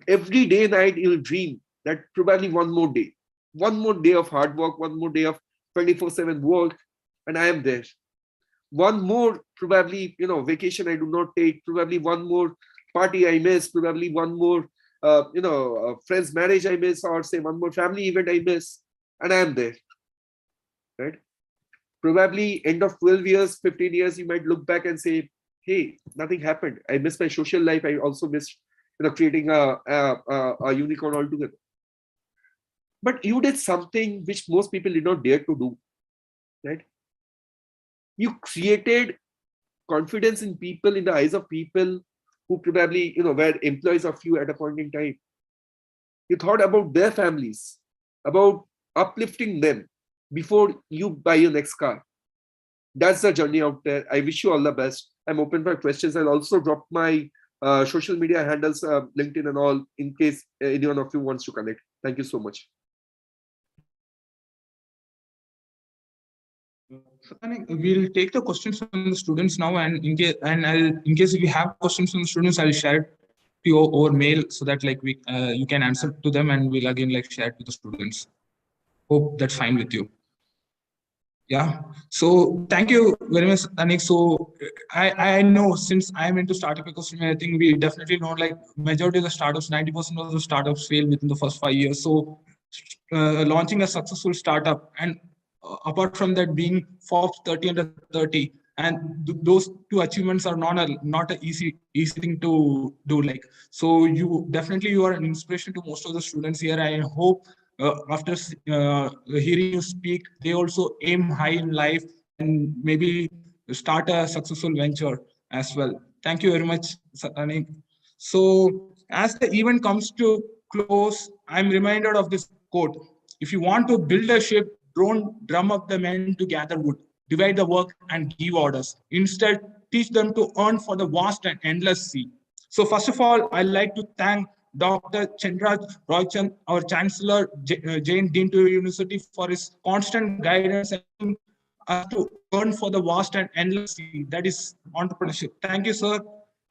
Every day and night you'll dream that probably one more day of hard work, one more day of 24/7 work, and I am there. One more probably vacation I do not take, probably one more party I miss, probably one more friend's marriage I miss, or say one more family event I miss, and I am there, right? Probably end of 12 years, 15 years, you might look back and say, hey, nothing happened. I missed my social life. I also missed creating a unicorn altogether. But you did something which most people did not dare to do, right? You created confidence in people, in the eyes of people who probably, were employees of you at a point in time. You thought about their families, about uplifting them before you buy your next car. That's the journey out there. I wish you all the best. I'm open for questions. I'll also drop my social media handles, LinkedIn and all, in case anyone of you wants to connect. Thank you so much. So, we'll take the questions from the students now, and in case if you have questions from the students, I'll share it to you over mail so that you can answer to them, and we'll again share it to the students. Hope that's fine with you. Yeah. So thank you very much, Anik. So I know, since I'm into startup ecosystem, I think we definitely know majority of the startups, 90% of the startups fail within the first 5 years. So launching a successful startup, and apart from that, being Forbes 30 under 30, and those two achievements are not an easy thing to do. So you are an inspiration to most of the students here. I hope after hearing you speak, they also aim high in life and maybe start a successful venture as well. Thank you very much, Anik. So as the event comes to close, I'm reminded of this quote: if you want to build a ship, don't drum up the men to gather wood, divide the work and give orders. Instead, teach them to earn for the vast and endless sea. So first of all, I'd like to thank Dr. Chandra Roychand, our Chancellor, Jain Dean to University, for his constant guidance and us to earn for the vast and endless sea. That is entrepreneurship. Thank you, sir.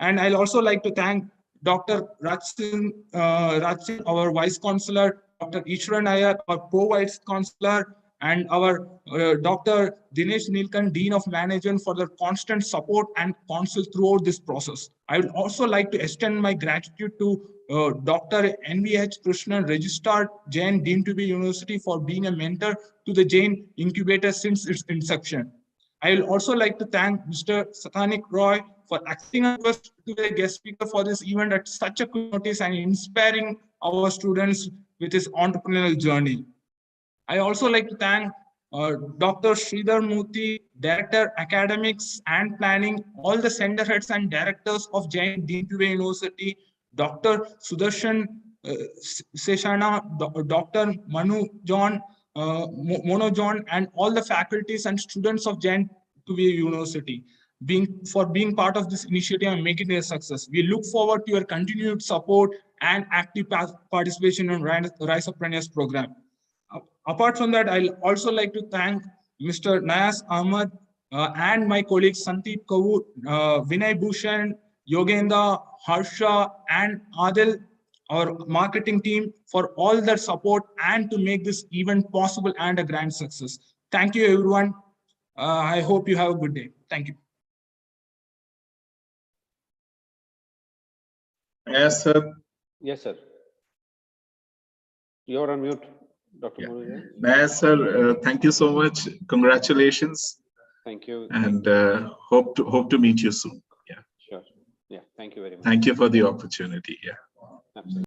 And I'll also like to thank Dr. Rachin, our Vice Chancellor, Dr. Ishwaran Iyer, our Pro Vice Chancellor, and our Dr. Dinesh Nilkan, Dean of Management, for their constant support and counsel throughout this process. I would also like to extend my gratitude to Dr. NVH Krishnan, Registrar, Jain, deemed to be University, for being a mentor to the Jain incubator since its inception. I will also like to thank Mr. Satanik Roy for accepting a request to be a guest speaker for this event at such a quick notice and inspiring our students with his entrepreneurial journey. I also like to thank Dr. Sridhar Murthy, Director, Academics and Planning, all the center heads and directors of Jain Deemed to be University, Dr. Sudarshan Seshana, Dr. Manu John, Mono John, and all the faculties and students of Jain to be University for being part of this initiative and making it a success. We look forward to your continued support and active participation in Risepreneurs program. Apart from that, I'll also like to thank Mr. Nayas Ahmad and my colleagues Sandeep Kaur, Vinay Bhushan, Yogenda, Harsha, and Adil, our marketing team, for all their support and to make this event possible and a grand success. Thank you, everyone. I hope you have a good day. Thank you. Yes, sir. Yes, sir. You're on mute, Dr. Yeah. Murali. Yes, sir. Thank you so much. Congratulations. Thank you. And hope to meet you soon. Yeah. Sure. Yeah. Thank you very much. Thank you for the opportunity. Yeah. Absolutely.